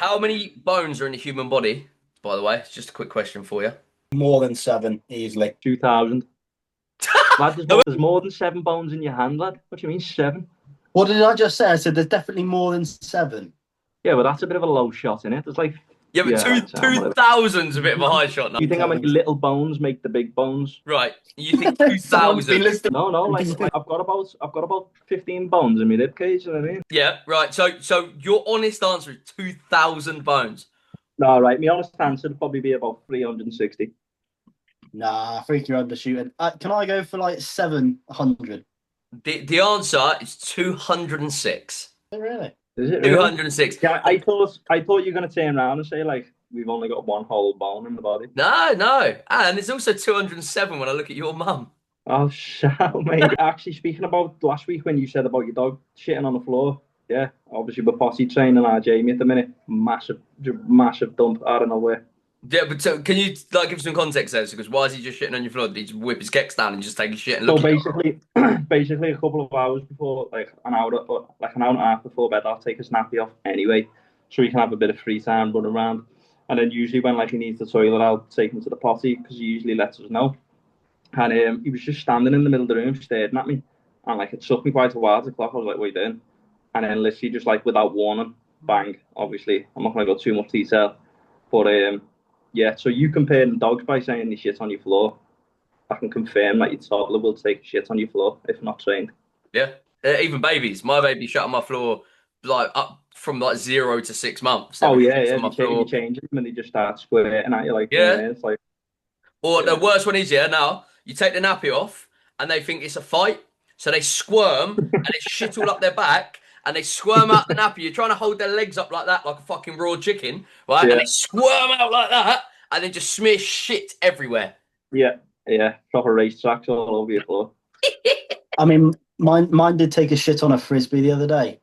How many bones are in the human body, by the way? It's just a quick question for you. More than seven, easily. 2,000. Lad, No, there's more than 7 bones in your hand, lad. What do you mean 7? What did I just say? I said there's definitely more than seven. Yeah, but that's a bit of a low shot, in it. There's like, yeah, but yeah, two that's two whatever. thousand's a bit of a high shot You number. think how many little bones make the big bones? Right. You think Someone's been 2,000? listening. No, like I've got about 15 bones in my rib cage. You know what I mean? Yeah, right. So your honest answer is 2,000 bones. No, right. My honest answer would probably be about 360. Nah, I think you're undershooting. Can I go for like 700? The answer is 206. Really? Is it really? 206. Yeah, I thought you were gonna turn around and say like we've only got one whole bone in the body. No. And there's also 207 when I look at your mum. Oh, shout, mate. Actually, speaking about last week when you said about your dog shitting on the floor, yeah, obviously we're posse training our Jamie at the minute. Massive dump out of nowhere. Yeah, but so can you like give some context there? Because why is he just shitting on your floor? Did he just whip his kecks down and just take his shit and So look at it? basically, a couple of hours before, like an hour and a half before bed, I'll take a snappy off anyway, so he can have a bit of free time, run around. And then usually when like he needs the toilet, I'll take him to the potty because he usually lets us know. And he was just standing in the middle of the room, staring at me, and like it took me quite a while to clock. I was like, "What are you doing?" And then literally just like without warning, bang. Obviously, I'm not going to go too much detail, but yeah. So you comparing dogs by saying they shit on your floor. I can confirm that your toddler will take a shit on your floor if not trained. Yeah, even babies. My baby shut on my floor like up from like 0 to 6 months. Oh Every yeah, shit's yeah. on my You floor. change them and they just start squirting at you like Yeah. it's like Or the yeah, worst one is, yeah, now you take the nappy off and they think it's a fight. So they squirm and they shit all up their back and they squirm out the nappy. You're trying to hold their legs up like that, like a fucking raw chicken, right? And yeah, they squirm out like that and then just smear shit everywhere. yeah, yeah. Proper racetracks all over your floor. I mean, mine did take a shit on a frisbee the other day.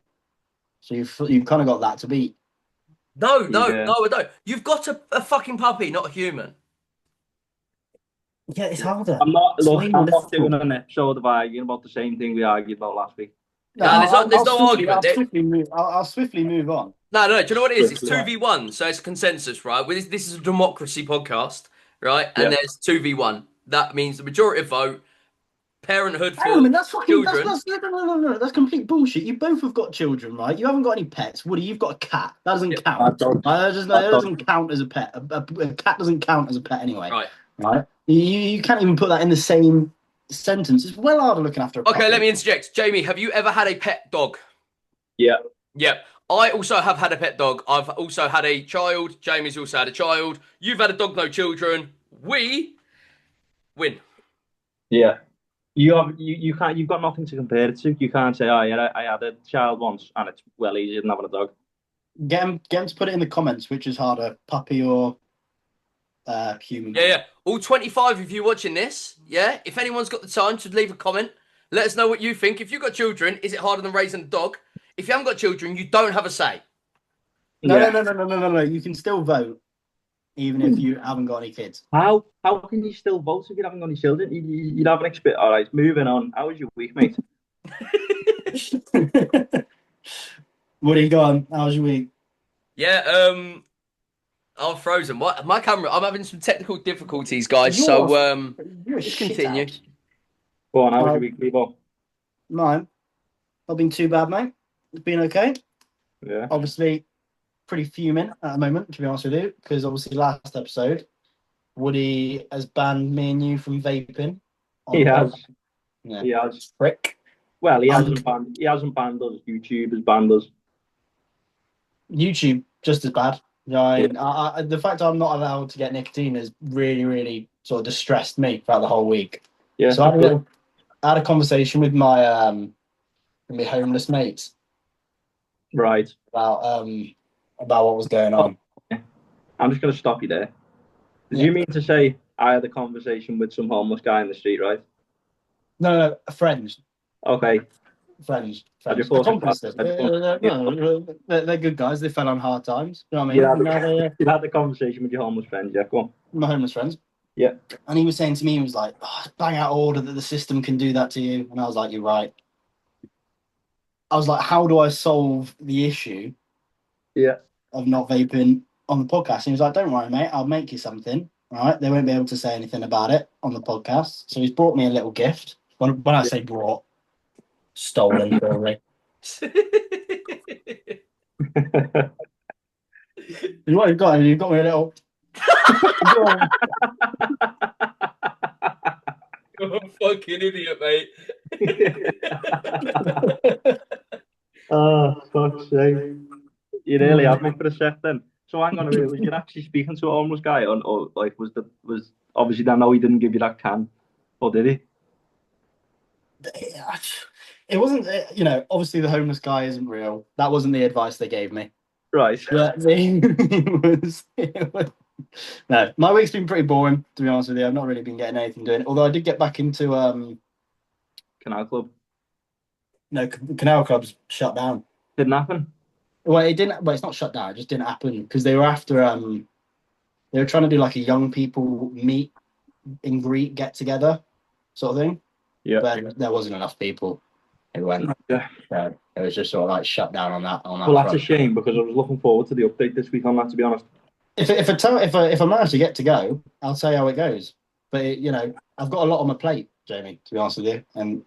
So you've kind of got that to beat. Yeah, I don't. You've got a fucking puppy, not a human. Yeah, it's harder. I'm not. It's Look, way more I'm not difficult. doing an episode of arguing about the same thing we argued about last week. No, Yeah, there's no I'll argument there. swiftly move. I'll swiftly move on. No. Do you know what it is? It's Swiftly. 2v1, so it's consensus, right? This is a democracy podcast, right? And Yeah. there's 2v1. That means the majority of vote, parenthood Hang on a for minute, that's fucking children. no, that's complete bullshit. You both have got children, right? You haven't got any pets. Woody, you've got a cat. That doesn't Yeah, I count. don't. That doesn't count as a pet. A cat doesn't count as a pet anyway, right. right? You can't even put that in the same sentence. It's well harder looking after a Okay, puppy. let me interject. Jamie, have you ever had a pet dog? Yeah. Yep. I also have had a pet dog. I've also had a child. Jamie's also had a child. You've had a dog, no children. We win. Yeah. You can't. You've got nothing to compare it to. You can't say, "Oh yeah, I had a child once, and it's well easier than having a dog." Get 'em to put it in the comments, which is harder, puppy or human. Yeah. All 25 of you watching this, yeah? If anyone's got the time to leave a comment, let us know what you think. If you've got children, is it harder than raising a dog? If you haven't got children, you don't have a say. No, Yeah. no. You can still vote, even if you haven't got any kids. How can you still vote if you haven't got any children? You'd have an experience. All right, moving on. How was your week, mate? What are you going? How's your week? Yeah, I'm frozen. My camera, I'm having some technical difficulties, guys. You're So you're a just shit continue. house. Go on. How was your week, Levo? Mine, not been too bad, mate. It's been okay. Yeah. Obviously, pretty fuming at the moment, to be honest with you, because obviously last episode, Woody has banned me and you from vaping. He has. Yeah. He has. Prick. Well, he Um, hasn't banned. He hasn't banned us. YouTube has banned us. YouTube just as bad. You know, Yeah. the fact I'm not allowed to get nicotine has really, really sort of distressed me throughout the whole week. Yeah. So I had a conversation with my homeless mates Right. about what was going on. I'm just going to stop you there. Did Yeah. you mean to say I had a conversation with some homeless guy in the street, right? No, friends. Okay. Friends. I just thought- Accomplices. I just thought- No, they're good guys. They fell on hard times. You know what I mean? Yeah. Now they're You had the conversation with your homeless friend, yeah? Go on. my homeless friends. Yeah. And he was saying to me, he was like, oh, bang out of order that the system can do that to you. And I was like, you're right. I was like, how do I solve the issue Yeah. of not vaping on the podcast. And he was like, "Don't worry, mate. I'll make you something. All right? They won't be able to say anything about it on the podcast." So he's brought me a little gift. When I say brought, stolen, probably. What you've got? You've got me a little. You're a fucking idiot, mate. Oh, fuck's sake. You really have me for a sec then. So hang on a minute, was you actually speaking to a homeless guy, or like was obviously then no, he didn't give you that can, or did he? It wasn't, obviously the homeless guy isn't real. That wasn't the advice they gave me. Right. But it was no, my week's been pretty boring, to be honest with you. I've not really been getting anything doing. Although I did get back into Canal Club. No, Canal Club's shut down. Didn't happen. Well, it didn't. Well, it's not shut down. It just didn't happen because they were after. They were trying to do like a young people meet and greet, get together, sort of thing. Yeah. But there wasn't enough people. It went. Yeah. So it was just sort of like shut down on that. Well, that's a shame because I was looking forward to the update this week on that. To be honest. If I manage to get to go, I'll tell you how it goes. But I've got a lot on my plate, Jamie. To be honest with you, and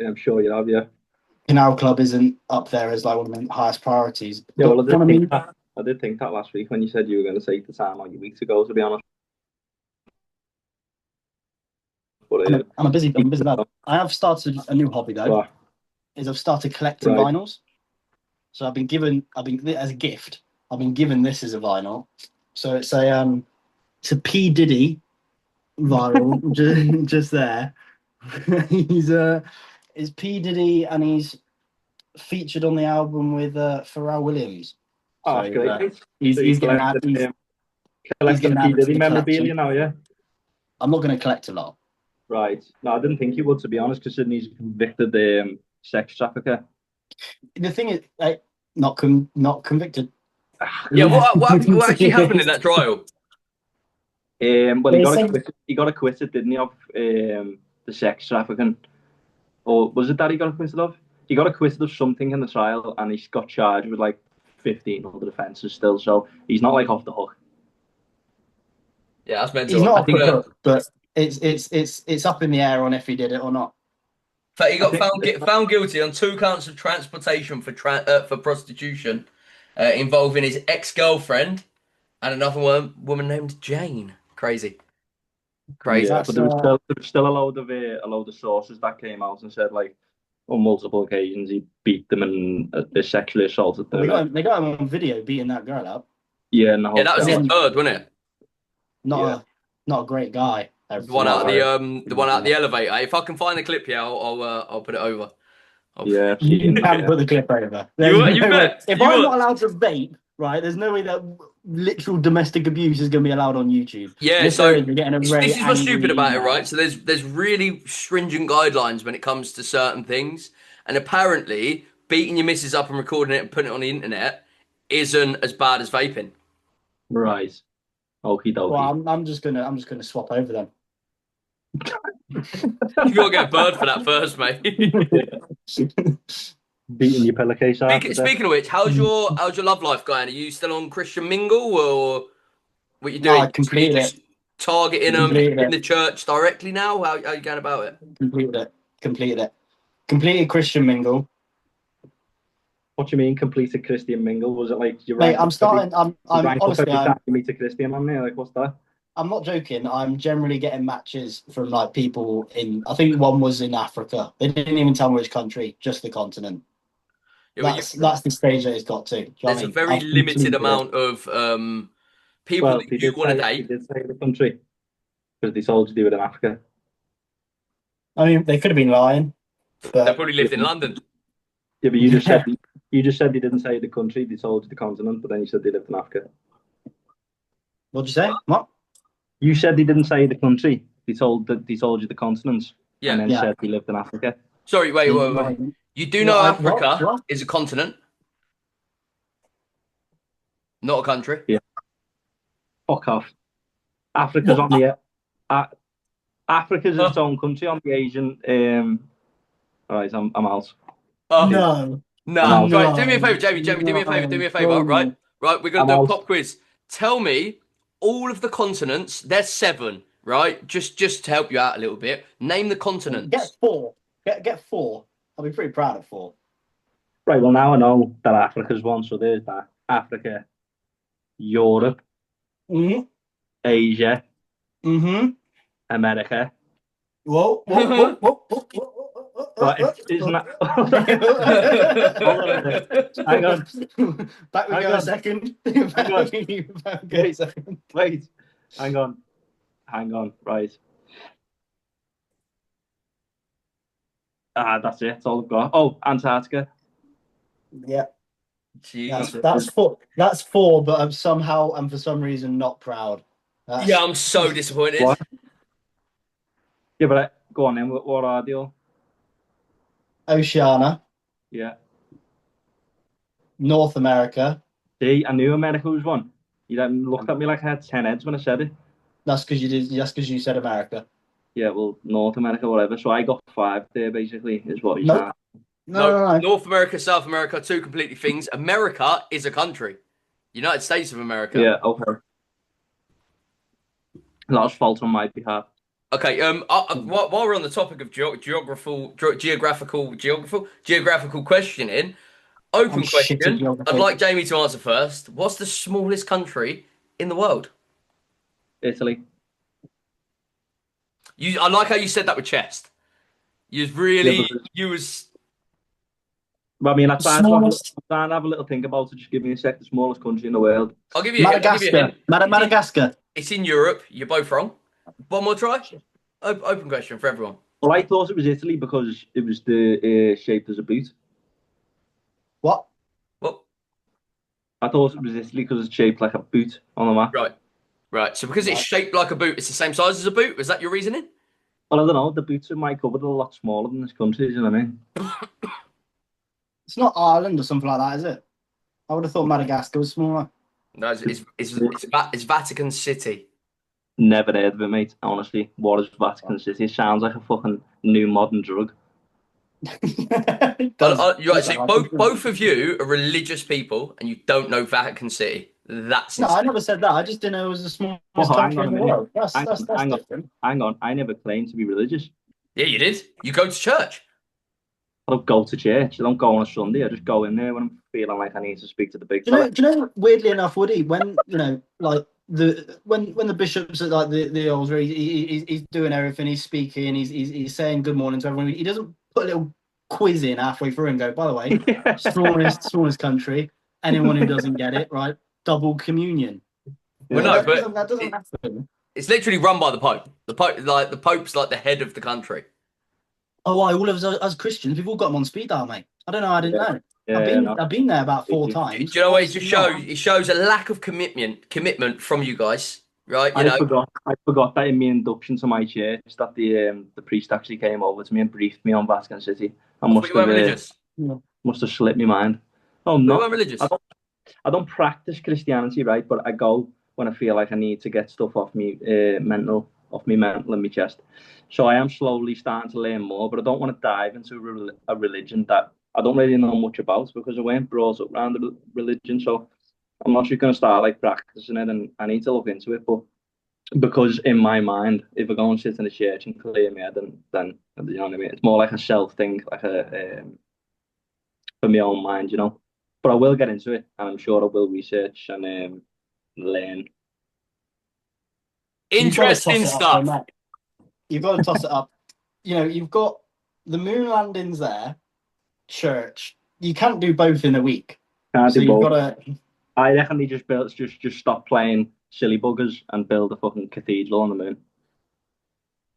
I'm sure you have. Yeah. Canal Club isn't up there as like one of my highest priorities. Yeah, well, I did think that last week when you said you were going to take the time on your weeks ago, to be honest. But, I'm a busy lad. I have started a new hobby though. I've started collecting vinyls. So I've been given as a gift. I've been given this as a vinyl. So it's a P Diddy vinyl just there. It's P Diddy and he's featured on the album with Pharrell Williams. Oh, so, great. He's going to collecting P Diddy memorabilia now, yeah? I'm not going to collect a lot. Right. No, I didn't think you would, to be honest, considering he's a convicted sex trafficker. The thing is, not convicted. Yeah, what actually happened in that trial? Well, he got acquitted, didn't he, of the sex trafficking? Or was it that he got acquitted of? He got acquitted of something in the trial, and he got charged with like 15 other offences still. So he's not like off the hook. Yeah, that's mental. He's not off the hook, but it's up in the air on if he did it or not. But he got found guilty on 2 counts of transportation for prostitution, involving his ex-girlfriend and another woman named Jane. Crazy. Yeah, but there was still a load of sources that came out and said like on multiple occasions he beat them and sexually assaulted them. They got him on video beating that girl up. Yeah, that was his bird, wasn't it? Not a great guy. The one out of the elevator. If I can find the clip here, I'll put it over. Yeah, you can put the clip over. If I'm not allowed to vape, right? There's no way that literal domestic abuse is going to be allowed on YouTube. Yeah, this is what's stupid about it, right? So there's really stringent guidelines when it comes to certain things, and apparently beating your missus up and recording it and putting it on the internet isn't as bad as vaping. Right. Okie dokie. Well, I'm just gonna swap over them. You gotta get a bird for that first, mate. Beating your pillowcase. Speaking of which, how's your love life going? Are you still on Christian Mingle, or what you doing? No, I completed it. Targeting them in the church directly now? How are you going about it? Completed it. Completed Christian Mingle. What do you mean completed Christian Mingle? Was it like you? Mate, I'm honestly. You meet a Christian on there. Like, what's that? I'm not joking. I'm generally getting matches from like people in. I think one was in Africa. They didn't even tell me which country, just the continent. Yeah, that's the stage that it's got to. There's a very limited amount of people that you want to date. They did say the country because they told you they were in Africa. I mean, they could have been lying. But they probably lived in London. Yeah, but you just said they didn't say the country. They told you the continent, but then you said they lived in Africa. What'd you say? What? You said they didn't say the country. They told you the continents. Yeah. And then said they lived in Africa. Sorry, wait. You do know Africa is a continent, not a country. Yeah. Fuck off. Africa's on the Africa's its own country on the Asian. All right, I'm out. No. Right, do me a favour, Jamie. Do me a favour, right? Right, we're gonna I'm do a out. pop quiz. Tell me all of the continents. There's 7, right? Just to help you out a little bit. Name the Get continents. 4. Get 4. I'll be pretty proud of 4. Right, well, now I know that Africa's one, so there's that. Africa, Europe, Mm-hmm. Asia, Mm-hmm. America. Whoa, whoa, whoa, whoa, whoa, whoa. Right, isn't that... Hold on a minute. Hang on. Back we Hang go a on. second. Hang on. Back we go a Wait. second. Wait. Hang on. Right. That's it. That's all I've got. Oh, Antarctica. Yeah, Jesus. that's 4. That's 4, but I'm somehow and for some reason not proud. Yeah, I'm so disappointed. What? Yeah, but go on then. What are they all? Oceania, Yeah. North America. See, I knew America was one. You looked at me like I had 10 heads when I said it. That's because you did. That's because you said America. Yeah, well, North America, whatever. So I got 5 there, basically, is what you Nope. said. No. North America, South America, 2 completely things. America is a country. United States of America. Yeah, okay. That's fault on my behalf. Okay. While we're on the topic of geographical questioning, open I'm shit at question. geography. I'd like Jamie to answer first. What's the smallest country in the world? Italy. I like how you said that with chest. You was really, you was. I mean, I'm trying to have a little think about it. Just give me a sec. The smallest country in the world. I'll give you a hint. Madagascar. Madagascar. It's in Europe. You're both wrong. One more try. Open question for everyone. Well, I thought it was Italy because it was the shaped as a boot. What? Well, I thought it was Italy because it's shaped like a boot on the map. right. So because it's shaped like a boot, it's the same size as a boot. Is that your reasoning? Well, I don't know. The boots in my cupboard are a lot smaller than this country. You know what I mean? It's not Ireland or something like that, is it? I would have thought Madagascar was smaller. No, it's Vatican City. Never heard of it, mate. Honestly, what is Vatican City? It sounds like a fucking new modern drug. Both of you are religious people, and you don't know Vatican City. That's no. insane. I never said that. I just didn't know it was the smallest country in the world. That's different. Hang on. I never claimed to be religious. Yeah, you did. You go to church. I don't go to church. I don't go on a Sunday. I just go in there when I'm feeling like I need to speak to the big. Do you know? Weirdly enough, Woody, when like when the bishops at like the old he's doing everything. He's speaking. He's saying good morning to everyone. He doesn't put a little quiz in halfway through and go, by the way, smallest country. Anyone who doesn't get it, right? Double communion. Well, no, but that doesn't happen. It's literally run by the Pope. The Pope's like the head of the country. Oh, all of us Christians, we've all got them on speed dial, mate. I don't know. I didn't know. I've been there about 4 times. Do you know what? It shows a lack of commitment from you guys, right? I forgot that in my induction to my church that the priest actually came over to me and briefed me on Vatican City. Must have slipped my mind. Oh no, you weren't religious. I don't practice Christianity, right? But I go when I feel like I need to get stuff off me mental and my chest. So I am slowly starting to learn more, but I don't want to dive into a religion that I don't really know much about because I weren't brought up around the religion. So I'm not just going to start like practicing it, and I need to look into it. But because in my mind, if I go and sit in a church and clear my head, then you know what I mean. It's more like a self thing, like a for my own mind, you know. But I will get into it, and I'm sure I will research and learn. Interesting stuff. You've got to toss it up. You know, you've got the moon landings there, church. You can't do both in a week. Can't so do you've both. got to. I reckon they just stop playing silly buggers and build a fucking cathedral on the moon.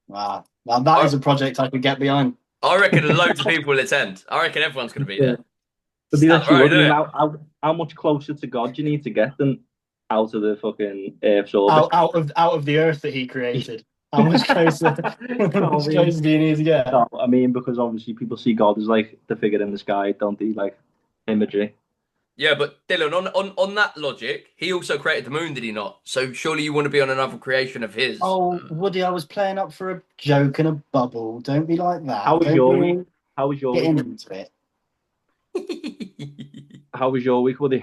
Wow, now that is a project I could get behind. I reckon loads of people will attend. I reckon everyone's going to be there. But how much closer to God do you need to get than out of the fucking Earth's orbit? Out of the Earth that He created. How much closer? How much closer do you need to get? No, I mean, because obviously people see God as like the figure in the sky, don't they? Like imagery. Yeah, but Dillon, on that logic, He also created the moon, did He not? So surely you want to be on another creation of His. Oh, Woody, I was playing up for a joke and a bubble. Don't be like that. How was your week? Getting into it. How was your week, Woody?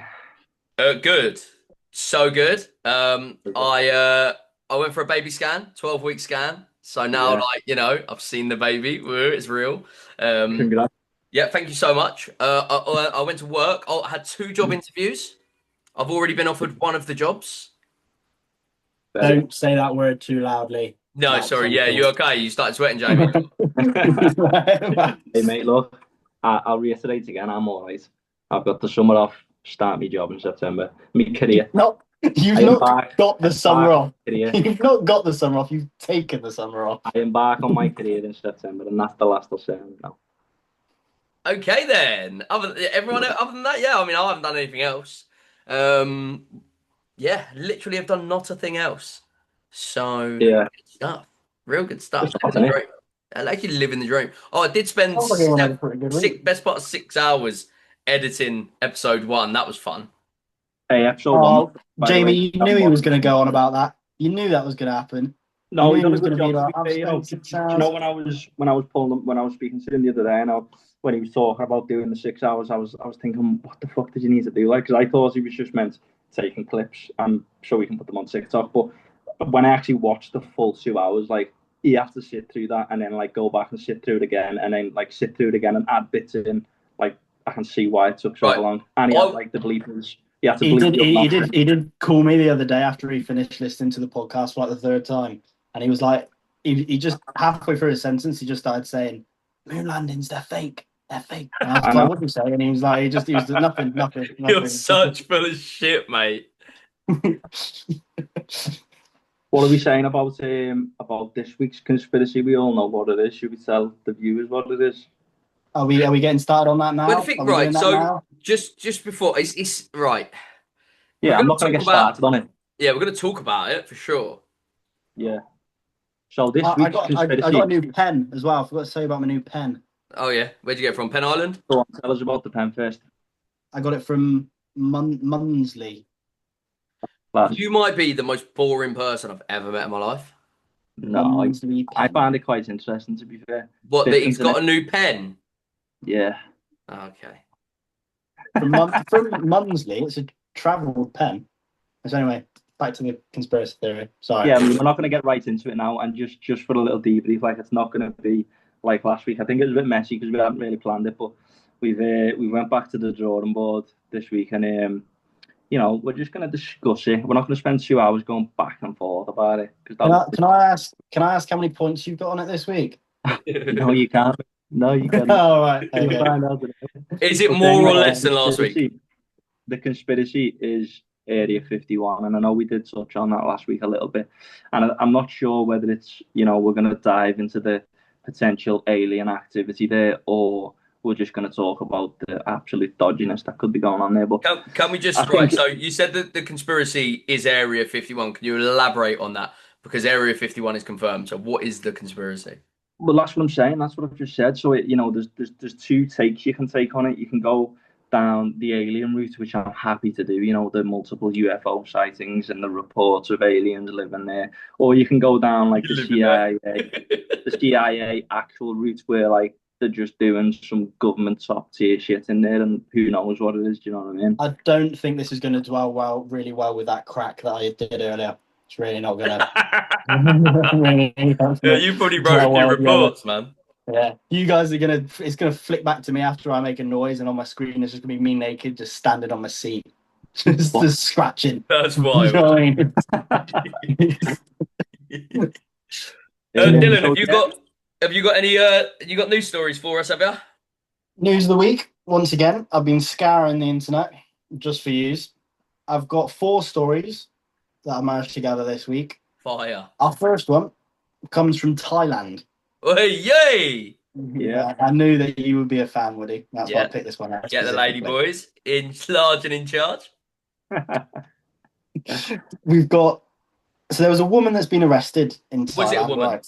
Good. So good. I went for a baby scan, 12-week scan. So now, Yeah. like, I've seen the baby. Woo, it's real. Um, Congrats. yeah, thank you so much. I went to work. I had 2 job interviews. I've already been offered one of the jobs. Don't say that word too loudly. No, That's sorry. Yeah, awful. you okay? You started sweating, Jamie. Hey mate, look, I'll reiterate again. I'm all right. I've got the summer off. Start my job in September. My career. Not, you've I not got the summer embark off. on my career. You've not got the summer off. You've taken the summer off. I embark on my career in September, and that's the last I'll say now. Okay then. Everyone other than that, yeah. I mean, I haven't done anything else. Um, yeah, literally, have done not a thing else. So Yeah, good stuff. Real good stuff. it's not Living the me. dream. I like you living the dream. Oh, I did spend Sounds like everyone had a pretty good week. best part of 6 hours editing episode 1. That was fun. Hey, episode one. Oh, By the Jamie, way, you knew he was going to go on about that. You knew that was going to happen. You no, knew he he done a was going good to be job. To like, be I've fair, spent do 6 you know hours. when I was speaking to him the other day, and when he was talking about doing the 6 hours, I was thinking, what the fuck did you need to do? Like, because I thought he was just meant taking clips and so we can put them on TikTok. But when I actually watched the full 2 hours, like he had to sit through that and then like go back and sit through it again and then like sit through it again and add bits in. Like I can see why it took so Right. long. And he had like the bleepers. He had to He bleep did. the He did call me the other day after he finished listening to the podcast for like the third time, and he was like, he just halfway through his sentence, he just started saying, "Moon landings, they're fake, they're fake." And I was like, "What do you say?" And he was like, he was nothing, nothing, You're nothing. such full of shit, mate. What are we saying about this week's conspiracy? We all know what it is. Should we tell the viewers what it is? Are we getting started on that now? Well, the thing, Are we right? doing that So now? just before it's right. We're Yeah, I'm gonna not going to talk get about started on it. yeah, we're gonna talk about it for sure. Yeah. So this I week's got conspiracy. a new pen as well. I forgot to say about my new pen. Oh yeah, where'd you get it from? Pen Island? Go on, tell us about the pen first, I got it from Munsley. lads. You might be the most boring person I've ever met in my life. No, Munsley I pen. find it quite interesting to be fair. What? That Bits he's internet. got a new pen? Yeah. Okay. From Munsley, it's a travel pen. So anyway, back to the conspiracy theory. Sorry. Yeah, I mean, we're not going to get right into it now, and just for a little debrief, like it's not going to be like last week. I think it was a bit messy because we hadn't really planned it, but we went back to the drawing board this week, and we're just going to discuss it. We're not going to spend 2 hours going back and forth about it because Can I ask how many points you've got on it this week? no, you can't. No, you can't. All right. You'll Okay. find out. Is it But more or anyway, less than last week? The conspiracy is Area 51, and I know we did touch on that last week a little bit, and I'm not sure whether it's we're going to dive into the potential alien activity there, or we're just going to talk about the absolute dodginess that could be going on there. But Can we just I think So you said that the conspiracy is Area 51. Can you elaborate on that? Because Area 51 is confirmed. So what is the conspiracy? well, that's what I'm saying. That's what I've just said. So there's two takes you can take on it. You can go down the alien route, which I'm happy to do. The multiple UFO sightings and the reports of aliens living there, or you can go down like the CIA actual route where like they're just doing some government top tier shit in there, and who knows what it is. Do you know what I mean? I don't think this is going to dwell really well with that crack that I did earlier. It's really not going to. Yeah, you probably wrote in your reports, man. Yeah, you guys are gonna. It's gonna flick back to me after I make a noise, and on my screen it's just gonna be me naked, just standing on my seat, just scratching. That's You wild. know what I mean? Dylan, have you got any you got news stories for us, have you? News of the week. Once again, I've been scouring the internet just for yous. I've got 4 stories that I managed to gather this week. Fire. Our first one comes from Thailand. Hey, yay! Yeah. I knew that you would be a fan, Woody. That's why I Yeah. picked this one out. Get the lady specifically. boys in large and in charge. We've got. So there was a woman that's been arrested in Thailand. Was it a woman? Right?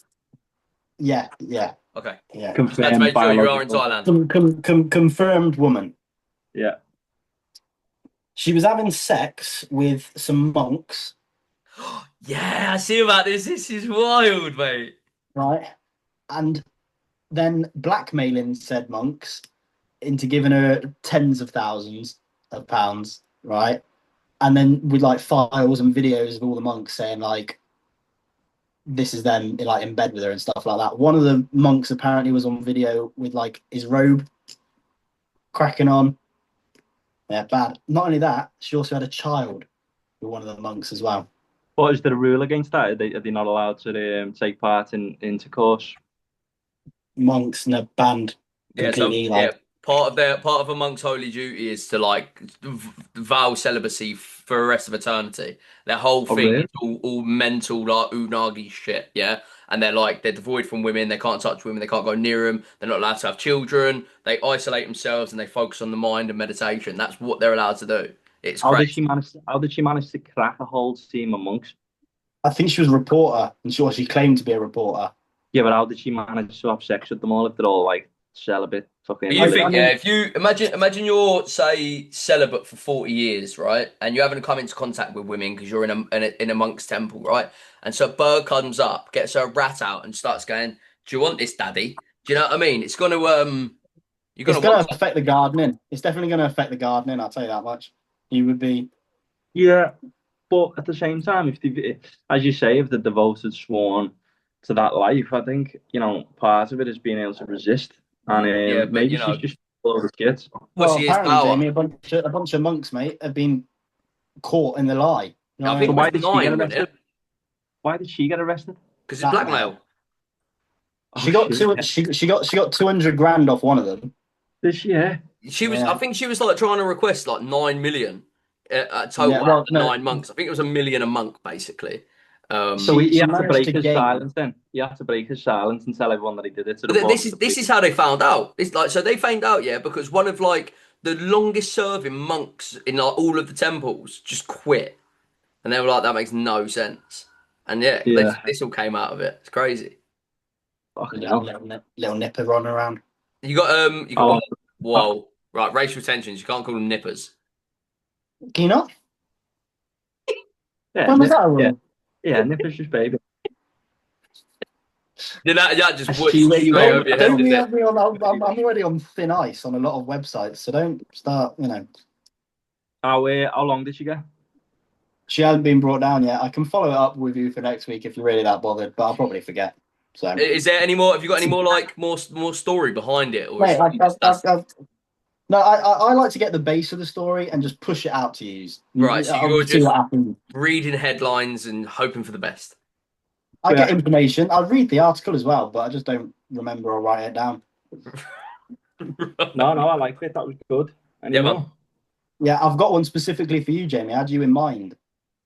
Yeah. Okay. Yeah. Just had to make sure you are in Thailand. Confirmed woman. Yeah. She was having sex with some monks, Yeah, I see about this. This is wild, mate. right? And then blackmailing said monks into giving her tens of thousands of pounds, right? and then with like files and videos of all the monks saying like this is them like in bed with her and stuff like that. One of the monks apparently was on video with like his robe cracking on. Yeah, bad. Not only that, she also had a child with one of the monks as well. What is there a rule against that? Are they not allowed to take part in intercourse? Monks and they're banned Yeah, so completely. yeah, Like part of a monk's holy duty is to like vow celibacy for the rest of eternity. Their whole Oh, thing really? is all mental like unagi shit, yeah. And they're devoid from women. They can't touch women. They can't go near them. They're not allowed to have children. They isolate themselves and they focus on the mind and meditation. That's what they're allowed to do. It's How did crazy. she manage? How did she manage to crack a whole team of monks? I think she was a reporter, and she claimed to be a reporter. Yeah, but how did she manage to have sex with them all if they're all like celibate? Fucking. You I think, yeah, mean, if you imagine you're, say, celibate for 40 years, right? And you haven't come into contact with women because you're in a monk's temple, right? And so a bird comes up, gets a rat out and starts going, "Do you want this, daddy?" Do you know what I mean? It's gonna you're it's gonna want going to affect the gardening. It's definitely going to affect the gardening. I'll tell you that much. You would be. Yeah, but at the same time, if they, as you say, if the devoted sworn to that life, I think part of it is being able to resist, and yeah, but maybe she's just full of shit. Well, pussy is apparently, power. Jamie, a bunch of monks, mate, have been caught in the lie. You know Yeah, I what I think So it mean? was why did she get 9, wasn't arrested? it? Why did she get arrested? Because it's Blackmail. blackmail. Oh She got shit! two. She got 200 grand off one of them. Did she? Yeah. I Yeah, think she was like trying to request like 9 million yeah. total out Well, of the no. 9 monks. I think it was a million a month basically. So He she had to managed break to his gain. silence then. He had to break his silence and tell everyone that he did it to But report to the this police. is how they found out. It's like so they found out, yeah, because one of like the longest serving monks in like all of the temples just quit, and they were like, that makes no sense. And yeah, Yeah. this all came out of it. It's crazy. Fucking Little, hell. little nipper running around. You How got long? whoa, right, racial tensions. You can't call them nippers. Can you not? Yeah, When was that a yeah, rule? yeah. Nipper's just baby. Did that just whoosh She where you straight going? over your head, Don't didn't be it? on me on. I'm already on thin ice on a lot of websites, so don't start. How long did she get? She hasn't been brought down yet. I can follow it up with you for next week if you're really that bothered, but I'll probably forget. So, Is there any more? Have you got any more like more story behind it, or is mate, that's no, I like to get the base of the story and just push it out to you. right? So I'll you're see what just happens. reading headlines and hoping for the best. I get Yeah. information. I read the article as well, but I just don't remember or write it down. No, I liked it. That was good. Any Yeah, man. more? Yeah, I've got one specifically for you, Jamie. I had you in mind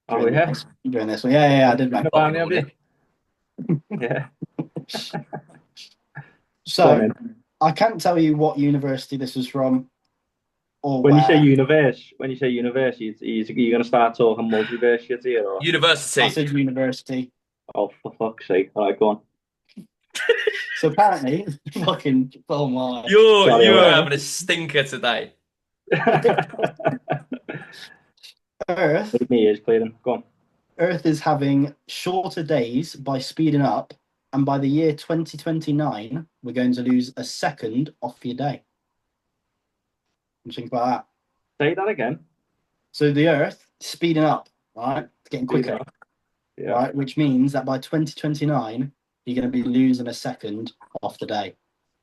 Oh yeah. during this one. Yeah, I did, mate. About me, have you? Yeah. Go on So then. I can't tell you what university this was from or When you say where. universe, you're gonna start talking multiverse shit here, or I University. said university. oh for fuck's sake! All right, go on. So apparently, fucking oh my. Sorry, You all are right. having a stinker today. Earth Leave me ears clearing. Go on. Earth is having shorter days by speeding up, and by the year 2029, we're going to lose a second off your day. What do you think about that? Say that again. So the Earth speeding up, right? It's getting quicker, Yeah. right? Which means that by 2029, you're going to be losing a second off the day.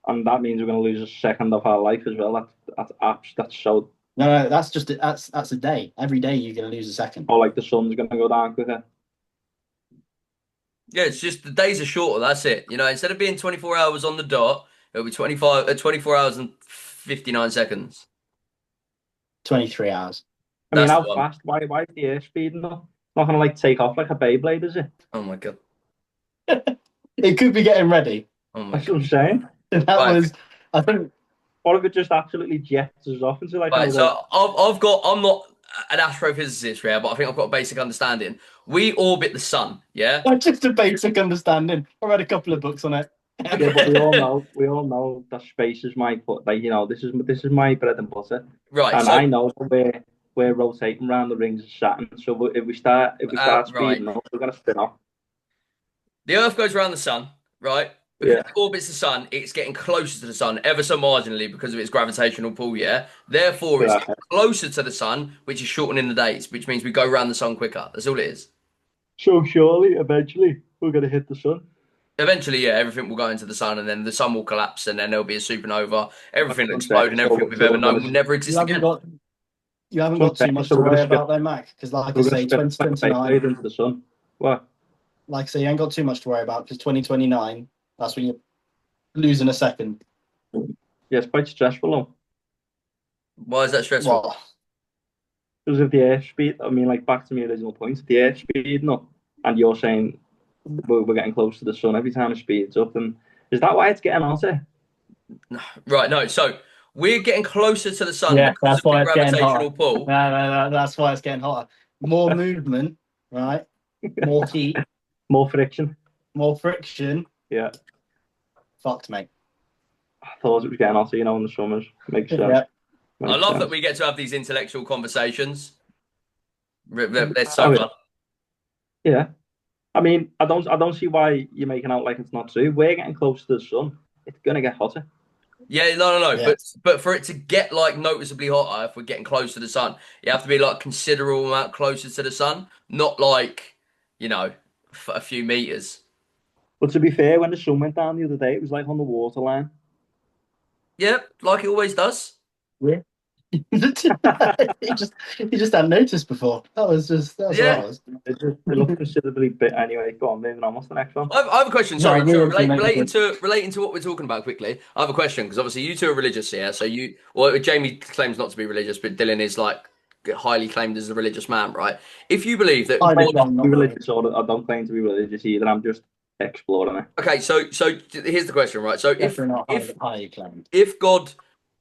And that means we're going to lose a second of our life as well. That's so. No, that's just that's a day. Every day you're going to lose a second. Or like the sun's going to go down quicker. Yeah, it's just the days are shorter. That's it. You know, instead of being 24 hours on the dot, it'll be 24 hours and 59 seconds. 23 hours. I mean, That's how the one. fast? Why is the air speeding up? Not going to like take off like a Beyblade, is it? Oh my god. It could be getting ready. Oh my That's what god. I'm saying. That Right. was, I think. Or if it just absolutely jets us off into like Right, another. so I'm not an astrophysicist here, but I think I've got a basic understanding. We orbit the sun, yeah? That's just a basic understanding. I read a couple of books on it. Yeah, but we all know that space is my foot. Like this is my bread and butter, Right, and so I know that we're rotating around the rings of Saturn. So if we start right. speeding up, we're gonna spin off. The Earth goes around the sun, right? because it orbits the sun, it's getting closer to the sun ever so marginally because of its gravitational pull, yeah? Therefore, it's getting closer to the sun, which is shortening the days, which means we go around the sun quicker. That's all it is. So surely, eventually, we're going to hit the sun. Eventually, yeah, everything will go into the sun, and then the sun will collapse, and then there'll be a supernova. Everything will That's explode, and so everything we've ever known will never exist again. You haven't got too much to worry about though, Mac, because like I say, 2029 into the sun. What? Like I say, you ain't got too much to worry about because 2029, that's when you're losing a second. Yeah, it's quite stressful, though. Why is that stressful? Well, Because of the airspeed. I mean, like, back to my original point, the airspeed, no. And you're saying we're getting close to the sun every time it speeds up. And is that why it's getting hotter? Right, no. So we're getting closer to the sun yeah, because that's of the why it's getting gravitational hotter. pull. No, that's why it's getting hotter. More movement, right? More heat, More friction. more friction. Yeah. Fucked, mate. I thought it was getting hotter, in the summers. Makes sense. Yeah. I love that we get to have these intellectual conversations. They're so fun. Yeah. I mean, I don't see why you're making out like it's not true. We're getting close to the sun. It's gonna get hotter. Yeah, no. Yeah. But for it to get like noticeably hotter, if we're getting close to the sun, you have to be like considerable amount closer to the sun, not like a few meters. But to be fair, when the sun went down the other day, it was like on the waterline. Yep, like it always does. Yeah. you just hadn't noticed before. That was what that was. It looked considerably bit anyway. Go on, moving on. What's the next one? I have a question. Sorry, Yeah, relating to what we're talking about quickly. I have a question because obviously you two are religious here. So Jamie claims not to be religious, but Dillon is like highly claimed as a religious man, right? If you believe that I don't be religious, or I don't claim to be religious either. I'm just exploring it. Okay, so here's the question, right? So if God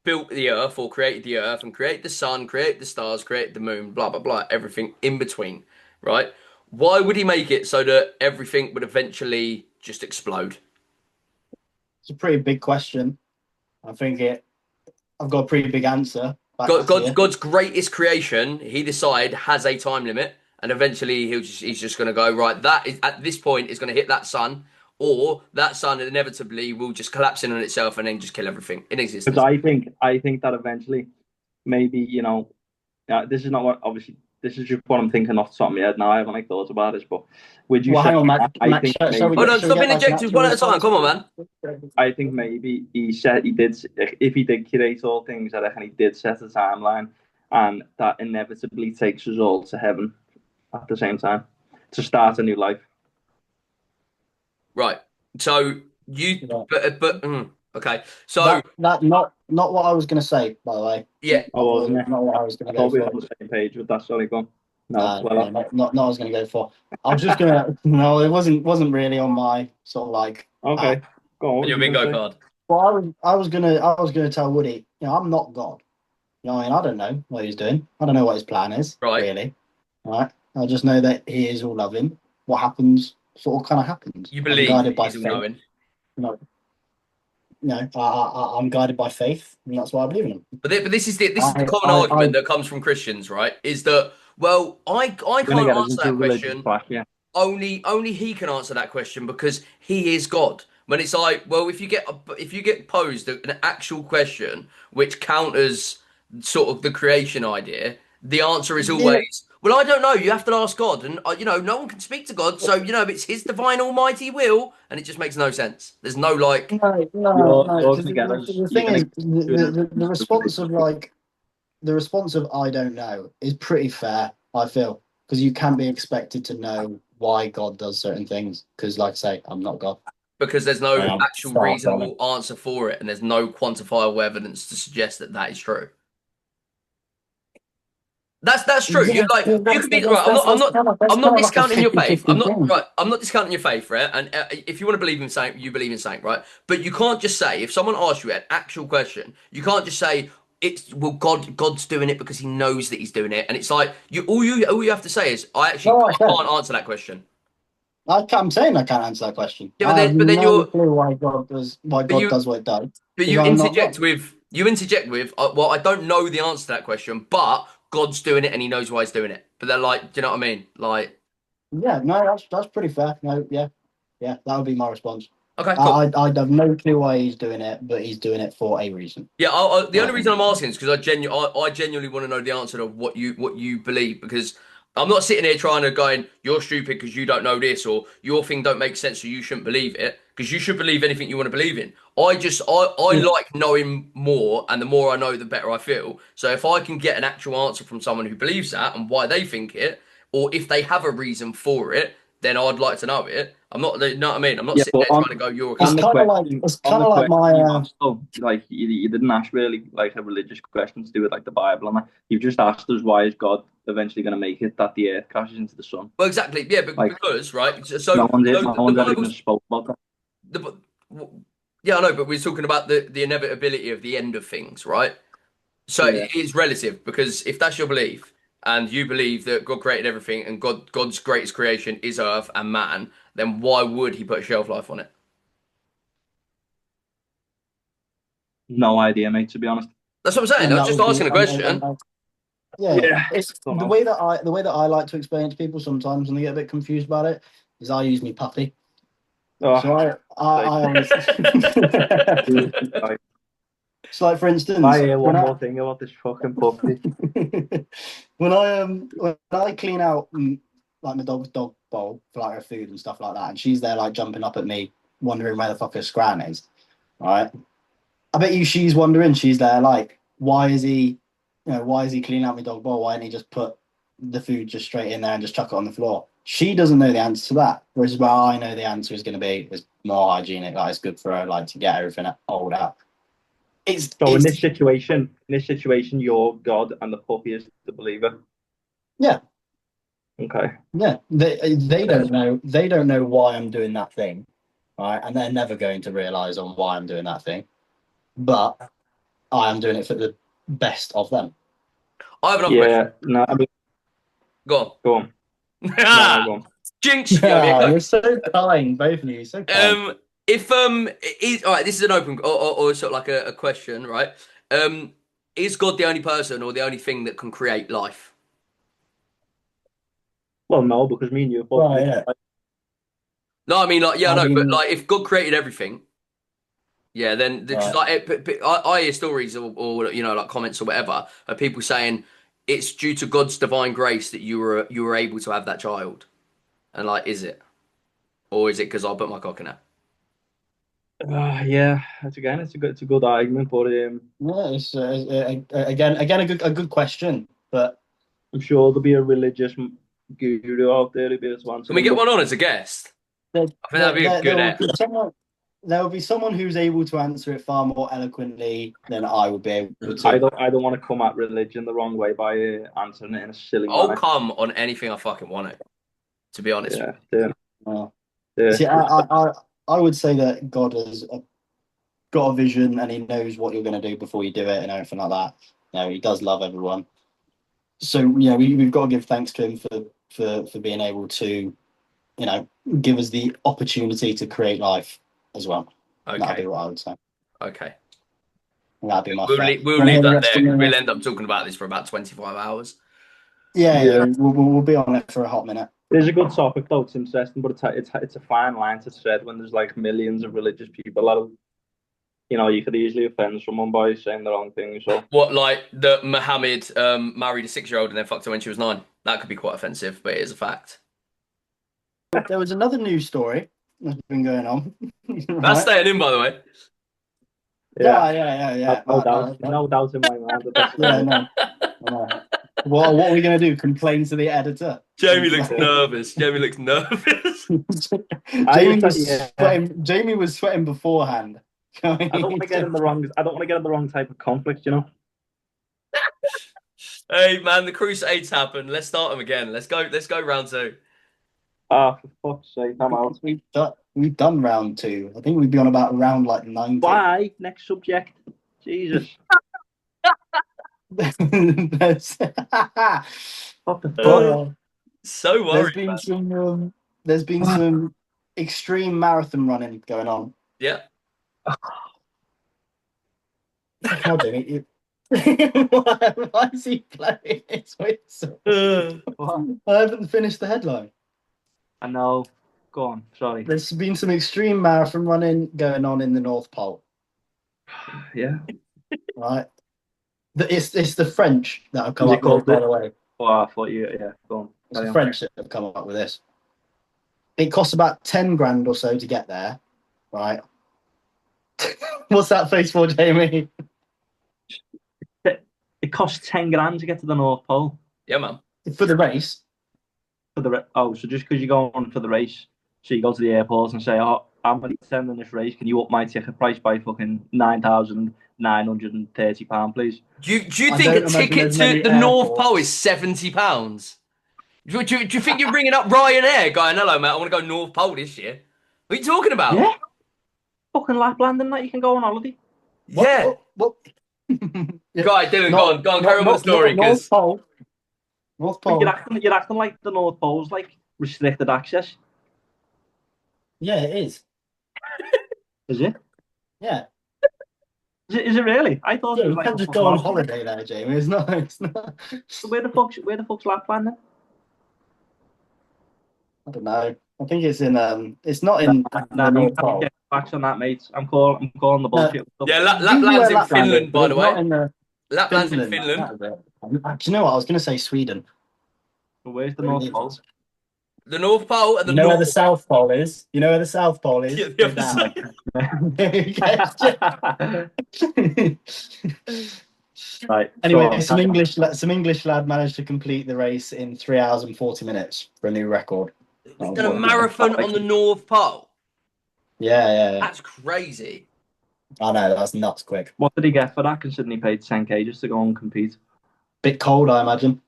built the earth or created the earth and created the sun, created the stars, created the moon, blah blah blah, everything in between, right? Why would he make it so that everything would eventually just explode? It's a pretty big question. I've got a pretty big answer. God's greatest creation, he decided, has a time limit, and eventually he's just going to go, right, that is at this point is going to hit that sun, or that sun inevitably will just collapse in on itself and then just kill everything in existence. Because I think that eventually, maybe this is not what obviously. This is just what I'm thinking off the top of my head now. I haven't thought about this, but would you? Well, hang on, Matt. Hold on, stop being objective one at a time. Come on, man. I think maybe he said he did. If he did create all things, I reckon he did set a timeline, and that inevitably takes us all to heaven at the same time to start a new life. Right. So okay. So that not what I was going to say, by the way. Yeah. Oh, wasn't it? Not what I was going to go for. I thought we were on the same page with that. Sorry, go on. No, not what I was going to go for. I was just going to. No, it wasn't really on my sort of like. Okay, go on. Your bingo card. Well, I was gonna tell Woody. I'm not God. I mean, I don't know what he's doing. I don't know what his plan is. Right. Really. Right. I just know that he is all loving. What happens, sort of, kind of happens. You believe guided by he's all faith. knowing. No, I'm guided by faith, and that's why I believe in him. But this is the common argument that comes from Christians, right? Is that I can't answer that question. Yeah. Only he can answer that question because he is God. When it's like, well, if you get posed an actual question which counters sort of the creation idea, the answer is always, well, I don't know. You have to ask God, and no one can speak to God, so it's His divine almighty will, and it just makes no sense. There's no like. No. The thing is, the response of I don't know is pretty fair. I feel because you can be expected to know why God does certain things. Because, like I say, I'm not God. Because there's no actual reasonable answer for it, and there's no quantifiable evidence to suggest that is true. That's true. You can be right. I'm not discounting your faith. I'm not discounting your faith, right? And if you want to believe in something, you believe in something, right? But you can't just say, if someone asks you an actual question, you can't just say God's doing it because He knows that He's doing it, and it's like all you have to say is I can't answer that question. I'm saying I can't answer that question. Yeah, but then you're clue why God does what it does. But you interject with well, I don't know the answer to that question, but God's doing it and He knows why He's doing it. But they're like, do you know what I mean? Like, yeah, no, that's pretty fair. No, yeah, that would be my response. Okay, cool. I have no clue why he's doing it, but he's doing it for a reason. Yeah, the only reason I'm asking is because I genuinely want to know the answer to what you believe, because I'm not sitting here trying to going, you're stupid because you don't know this, or your thing don't make sense so you shouldn't believe it, because you should believe anything you want to believe in. I Yeah. like knowing more, and the more I know, the better I feel. So if I can get an actual answer from someone who believes that and why they think it, or if they have a reason for it, then I'd like to know it. I'm not, you know what I mean? I'm not Yeah, sitting but there trying to go, you're a It's cunt. kind of like my you asked, though, like you didn't ask really like a religious question to do with like the Bible, and like, you've just asked us why is God eventually going to make it that the Earth crashes into the sun? Well, exactly, yeah, but Like because right, no one's so no the one's ever even Bible's spoke about that. the yeah, I know, but we're talking about the inevitability of the end of things, right? So Yeah. it's relative, because if that's your belief and you believe that God created everything and God's greatest creation is Earth and man, then why would he put a shelf life on it? No idea, mate. To be honest. That's what I'm saying. and I'm that just would be asking a question. yeah. Yeah. It's Don't the know. way that I like to explain it to people sometimes when they get a bit confused about it is I use me puppy. Oh, So I always like, so like for if instance I hear when one more thing about this fucking puppy. when I clean out like my dog's dog bowl for like her food and stuff like that, and she's there like jumping up at me, wondering where the fuck her scran is, right? I bet you she's wondering. She's there like, why is he cleaning out my dog bowl? Why didn't he just put the food just straight in there and just chuck it on the floor? She doesn't know the answer to that. Whereas, well, I know the answer is going to be it's more hygienic. Like it's good for her, like to get everything old out. So It's in this situation, you're God and the puppy is the believer. yeah. Okay. Yeah, they don't know why I'm doing that thing, right? And they're never going to realize on why I'm doing that thing. But I am doing it for the best of them. I have another question. Yeah. No. I mean, Go go on. No, on. go on. Jinx, you owe me a You're Coke. so kind, both of you, so kind. If all right, this is an open or sort of like a question, right? Um, is God the only person or the only thing that can create life? Well, no, because me and you both Right, live. yeah. No, I mean like yeah, I no, but mean, like if God created everything, yeah, then because right. like I hear stories or you know like comments or whatever of people saying it's due to God's divine grace that you were able to have that child, and like is it or is it because I put my cock in it? Yeah, it's a good argument, but Yeah, it's again a good question, but I'm sure there'll be a religious guru out there who'll be able to answer Can we them. get But one on as a guest? there, I think that'd be a there good will app. be someone. There will be someone who's able to answer it far more eloquently than I would be able to. I don't want to come at religion the wrong way by answering it in a silly I'll manner. come on anything I fucking want to be honest with Yeah, yeah, Uh, yeah. See, I would say that God has got a vision and he knows what you're going to do before you do it and everything like that. You know, he does love everyone. So, you know, we've got to give thanks to him for being able to, you know, give us the opportunity to create life as well. you. That'd be Okay, what I would say. okay. That'd be my We'll fair. leave, we'll Want to hear leave the that rest there of because me? we'll end up talking about this for about 25 hours. Yeah, Yeah. we'll be on it for a hot minute. It is a good topic though. It's interesting, but it's a fine line to tread when there's like millions of religious people. You know, you could easily offend someone by saying the wrong thing. So What, like that Mohammed married a 6-year-old and then fucked her when she was 9? That could be quite offensive, but it is a fact. There was another news story that's been going on. That's Right? staying in, by the way. yeah, Yeah. no doubt in my mind that that's Yeah, no. Well, what are we going to do? Complain to the editor? Jamie looks nervous. Jamie looks nervous. Jamie was sweating beforehand. I don't want to get in the wrong. I don't want to get in the wrong type of conflict. You know. Hey man, the Crusades happened. Let's start them again. Let's go. Let's go round 2. Ah, for fuck's sake, I'm out. We've done round 2. I think we'd be on about round like 90. Why? Next subject. Jesus. There's, What the fuck? So worried, man. There's been some extreme marathon running going on. Yeah. How do you? Why is he playing his whistle? I haven't finished the headline. I know. Go on. Sorry. There's been some extreme marathon running going on in the North Pole. Yeah. Right. It's the French that have come Is it up with called it, by the way. Oh, I thought you. Yeah. Go on. It's the French that have come up with this. It costs about 10 grand or so to get there, right? What's that face for, Jamie? It costs 10 grand to get to the North Pole Yeah, man. For the race. for the. So just because you go on for the race, so you go to the airport and say, "Oh, I'm going to attend in this race. Can you up my ticket price by fucking £9,930, please?" Do you I think don't a imagine ticket there's to many the North airports. Pole is £70? Do you think you're ringing up Ryanair going, hello, mate, I want to go North Pole this year? What are you talking about? Yeah. Fucking Lapland and that, you can go on holiday. Yeah. What? Guy, Dillon, go on, carry on with the story, North because Pole. North But Pole. you're acting like the North Pole's like restricted access. Yeah, it is. Is it? Yeah. Is it really? I thought Yeah, it was you like can't just go on holiday there, Jamie. It's not. It's not. So where the fuck's Lapland then? I don't know. I think it's in. It's not in No, the you North can't Pole. get facts on that, mate. I'm calling the No, bullshit. yeah, Google Lapland's where in Lapland is, Finland, but by the it's not way. in the Lapland's in Finland. Finland. That is it. Do you know what? I was going to say Sweden. But where's the Really North is. Pole? The North Pole and the You know where North. the South Pole is? You know where the South Pole is? Yeah, the Go other down. Right. Anyway, So, some English lad managed to complete the race in 3 hours and 40 minutes for a new record. We've done a marathon on the North Pole. Yeah. That's crazy. I know, that's nuts quick. what did he get for that? Considering he paid 10k just to go and compete. Bit cold, I imagine.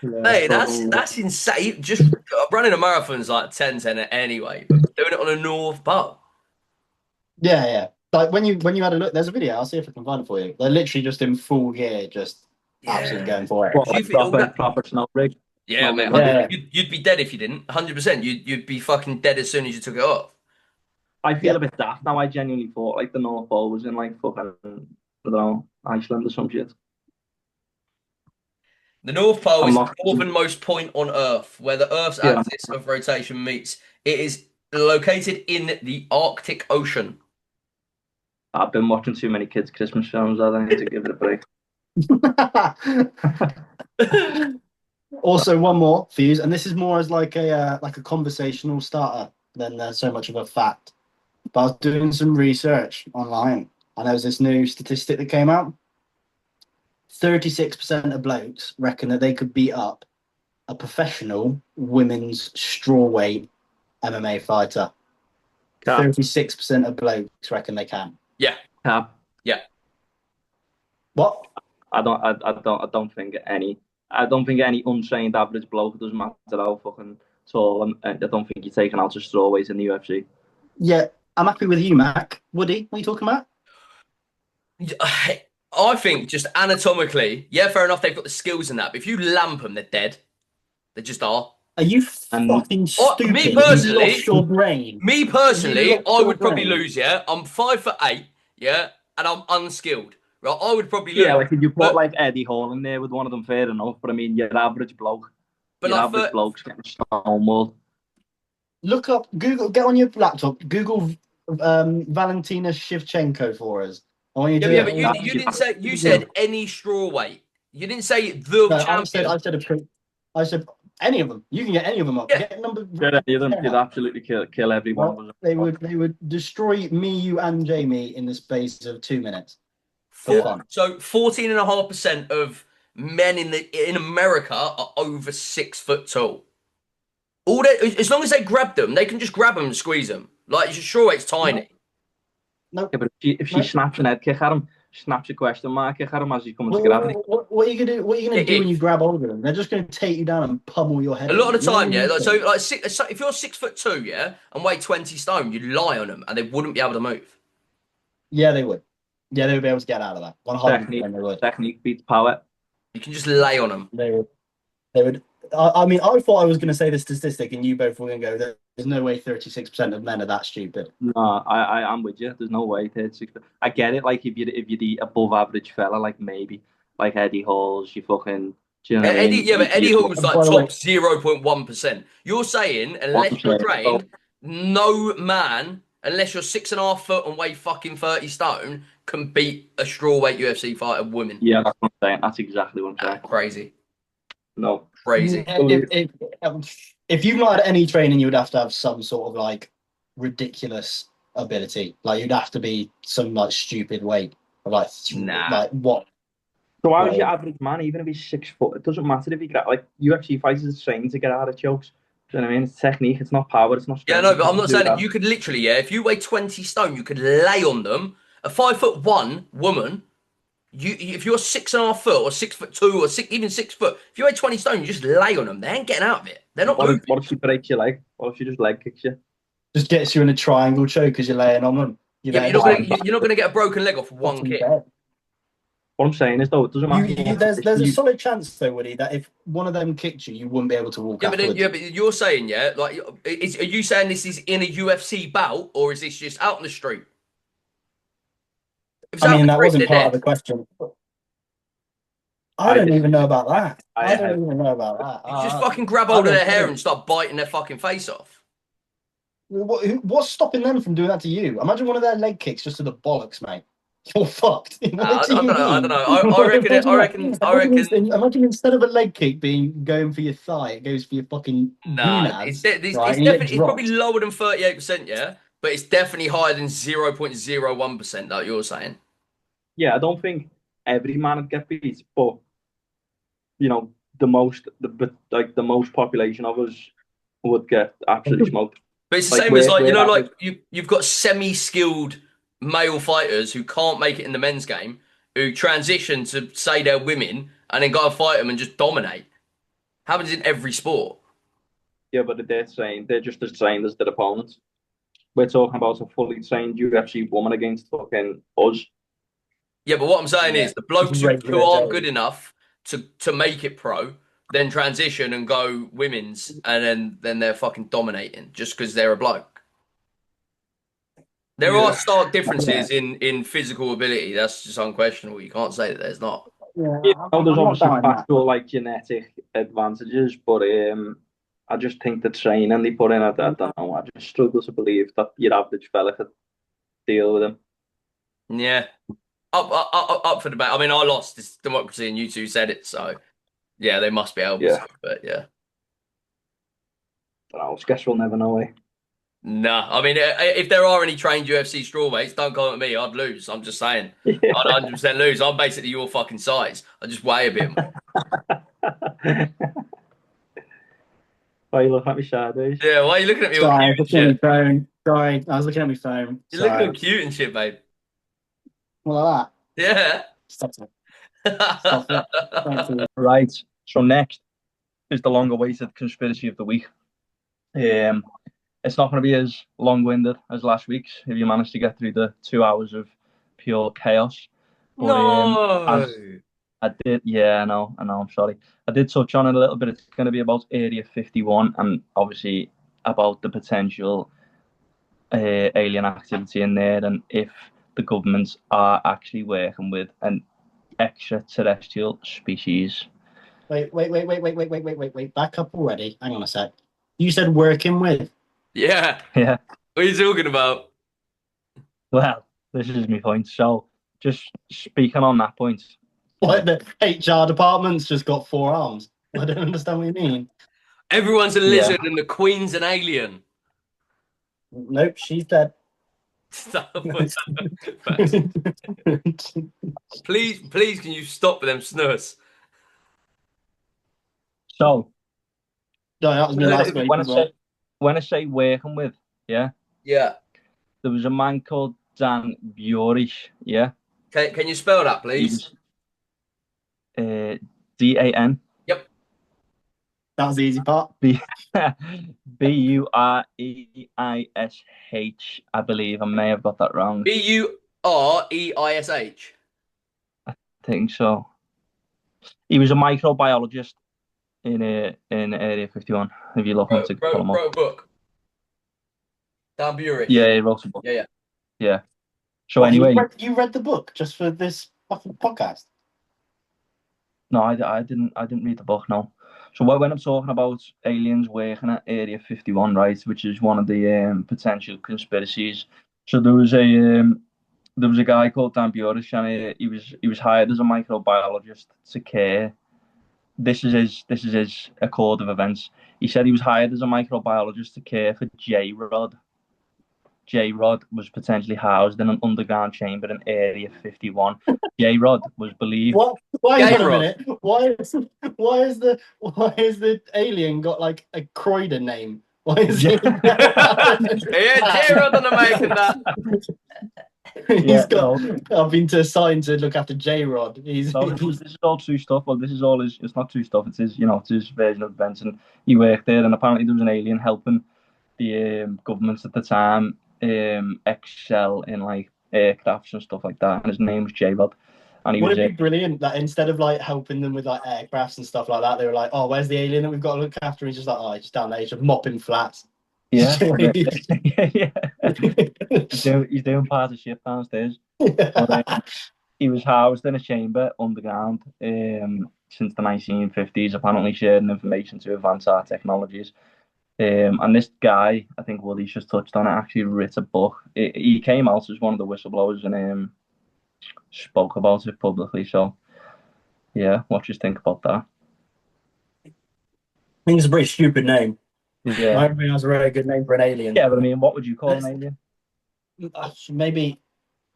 Hey, that's insane. Just running a marathon's like 10 anyway, but doing it on a North Pole. Yeah. Like when you had a look, there's a video. I'll see if I can find it for you. They're literally just in full gear, just absolutely going for it. What, Do you like think all that- proper snow rig? Yeah, No, mate. yeah. You'd be dead if you didn't. 100%. You'd be fucking dead as soon as you took it off. I feel a bit daft now. I genuinely thought like the North Pole was in like fucking, I don't know, Iceland or some shit. The North Pole I'm is not. the northernmost point on Earth, where the Earth's Yeah. axis of rotation meets. It is located in the Arctic Ocean. I've been watching too many kids' Christmas films. I need to give it a break. Also, one more for you, and this is more as like a conversational starter than so much of a fact. But I was doing some research online, and there was this new statistic that came out. 36% of blokes reckon that they could beat up a professional women's strawweight MMA fighter. 36% of blokes reckon they can. Yeah. Cap. Yeah. What? I don't think any untrained average bloke, doesn't matter how fucking tall, and I don't think you're taking out a strawweight in the UFC. Yeah, I'm happy with you, Mac. Woody, what are you talking about? I think just anatomically, yeah, fair enough, they've got the skills in that, but if you lamp them, they're dead. They just are. Are you fucking stupid? Me personally, you lost your brain. Me personally, You lost I your would probably brain. lose, yeah. I'm 5'8", yeah, and I'm unskilled. Right, I would probably lose. Yeah, like if you put like Eddie Hall in there with one of them, fair enough. But I mean, your average bloke, But your like average bloke's getting stonewalled. Look up Google. Get on your laptop. Google Valentina Shevchenko for us. I want you to. yeah, but you didn't say. You said any straw weight. You didn't say the No, champion. I said any of them. You can get any of them up. Yeah. Get number. You'd absolutely kill everyone. Well, they would destroy me, you, and Jamie in the space of 2 minutes. So 14.5% of men in America are over 6 foot tall. As long as they grab them, they can just grab them and squeeze them. Like your straw weight's tiny. No. Yeah, but if she snaps an head kick at him, snaps a question mark kick at him as he's coming to grab him. What are you gonna do? What are you gonna do when you grab hold of them? They're just gonna take you down and pummel your head. A lot of the time, yeah. If you're 6'2", yeah, and weigh 20 stone, you'd lie on them and they wouldn't be able to move. Yeah, they would. Yeah, they would be able to get out of that. 100% they would. Technique beats power. You can just lay on them. They would. I mean, I thought I was going to say the statistic, and you both were going to go, there's no way 36% of men are that stupid. No, I am with you. There's no way 36. I get it. Like if you're the above average fella, like maybe like Eddie Halls, you fucking Do you know what I mean? But Eddie Hall's like By the way- top 0.1%. You're saying, What I'm unless you're saying, trained, no man, unless you're 6.5 foot and weigh fucking 30 stone, can beat a strawweight UFC fighter woman. Yeah, that's what I'm saying. That's exactly what I'm saying. Crazy. No. Crazy. If you've not had any training, you would have to have some sort of like ridiculous ability. Like you'd have to be some like stupid weight. Like what? So why was your average man, even if he's 6 foot, it doesn't matter if he get like UFC fighters are trained to get out of chokes. Do you know what I mean? It's technique, it's not power, it's not strength. Yeah, no, but I'm not saying that. You could literally, yeah, if you weigh 20 stone, you could lay on them. A 5'1" woman, if you're 6.5 foot or 6'2" or even 6 foot, if you weigh 20 stone, you just lay on them. They ain't getting out of it. They're not moving. What if she breaks your leg? What if she just leg kicks you? Just gets you in a triangle choke because you're laying on them. Yeah, you're not gonna get a broken leg off one kick. What I'm saying is, though, it doesn't matter. There's a solid chance, though, Woody, that if one of them kicked you, you wouldn't be able to walk afterwards. But you're saying, yeah, like, are you saying this is in a UFC bout or is this just out in the street? I mean, that wasn't part of the question. I don't even know about that. I don't even know about that. You just fucking grab hold of their hair and start biting their fucking face off. What's stopping them from doing that to you? Imagine one of their leg kicks just to the bollocks, mate. You're fucked. I don't know. I reckon. Imagine instead of a leg kick going for your thigh, it goes for your fucking gonads. It's definitely it's probably lower than 38%, yeah, but it's definitely higher than 0.01%. Like you're saying. Yeah, I don't think every man would get beat, but you know, the most population of us would get absolutely smoked. But it's the same as like, you know, like you've got semi-skilled male fighters who can't make it in the men's game, who transition to say they're women and then go and fight them and just dominate. Happens in every sport. Yeah, but they're just as trained as their opponents. We're talking about a fully trained UFC woman against fucking us. Yeah, but what I'm saying is the blokes who aren't good enough to make it pro then transition and go women's, and then they're fucking dominating just because they're a bloke. There are stark differences in physical ability. That's just unquestionable. You can't say that there's not. There's obviously factual like genetic advantages, but I just think the training they put in, I don't know. I just struggle to believe that your average fella could deal with them. Yeah, up for debate. I mean, I lost this democracy, and you two said it, so yeah, they must be able to. But yeah, I guess we'll never know. Nah, I mean, if there are any trained UFC strawweights, don't come at me. I'd lose. I'm just saying, I'd 100% lose. I'm basically your fucking size. I just weigh a bit more. Why are you looking at me sideways? Yeah, why are you looking at me? Sorry, I was looking at my phone. Sorry, I was looking at my phone. You're looking all cute and shit, babe. Well, like that. Yeah. Stop it. Right. So next is the long-awaited conspiracy of the week. It's not going to be as long-winded as last week's if you managed to get through the 2 hours of pure chaos. But, no. I did. Yeah, I know. I'm sorry. I did touch on it a little bit. It's going to be about Area 51 and obviously about the potential alien activity in there, and if the governments are actually working with an extraterrestrial species. Wait. Back up already. Hang on a sec. You said working with? Yeah. Yeah. What are you talking about? Well, this is my point. So, just speaking on that point. What, the HR department's just got 4 arms? I don't understand what you mean. Everyone's a lizard and the Queen's an alien. Nope, she's dead. Please, can you stop with them snurs? So, no, that was me last week. When I say working with, yeah, there was a man called Dan Burish, yeah. Can you spell that, please? Dan. Yep. That was the easy part. Buriish, I believe. I may have got that wrong. Buriish. I think so. He was a microbiologist in Area 51. If you're looking to pull him up. Wrote a book. Dan Burish. Yeah, he wrote a book. Yeah. So what, anyway, you read the book just for this fucking podcast? No, I didn't read the book. No. So when I'm talking about aliens working at Area 51, right, which is one of the potential conspiracies. So there was a guy called Dan Burish, and he was hired as a microbiologist to care. This is his accord of events. He said he was hired as a microbiologist to care for J Rod. J Rod was potentially housed in an underground chamber in Area 51. J Rod was believed. What? Why? Hang on a J-Rod. minute. Why is the alien got like a Croydon name? Why is he? Yeah, J-Rod on the making that. He's got. I've been assigned to look after J Rod. This is all true stuff. Well, this is all his. It's not true stuff. It's his version of events, and he worked there. And apparently, there was an alien helping the governments at the time excel in like aircrafts and stuff like that. And his name was J Rod. And he Would was it be brilliant that instead of like helping them with like aircrafts and stuff like that, they were like, "Oh, where's the alien that we've got to look after?" And he's just like, "Oh, he's just down there, he's just mopping flats." Yeah. He's doing part of shit downstairs. But, he was housed in a chamber underground since the 1950s, apparently sharing information to advance our technologies. And this guy, I think Woody's just touched on it, actually wrote a book. He came out as one of the whistleblowers and spoke about it publicly. So, yeah, what do you think about that? I think it's a pretty stupid name. Yeah. I don't think that's a very good name for an alien. Yeah, but I mean, what would you call an alien? Maybe.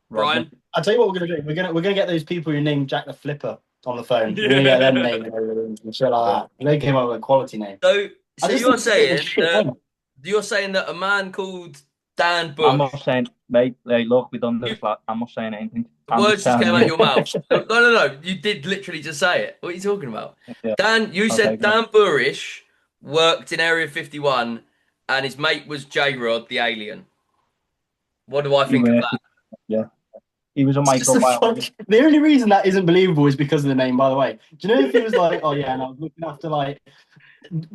Brian? I'll tell you what we're gonna do. We're gonna get those people who named Jack the Flipper on the phone. We're gonna get them named and shit like that. They came up with a quality name. So you're saying that a man called Dan Bush. I'm not saying, mate. Look, we done this. I'm not saying anything. Words just came out of your mouth. No. You did literally just say it. What are you talking about? Yeah. Dan, you said Dan Burish worked in Area 51 and his mate was J-Rod, the alien. What do I think of that? Yeah. He was a microbiologist. The only reason that isn't believable is because of the name, by the way. Do you know if he was like, "Oh yeah, and I was looking after like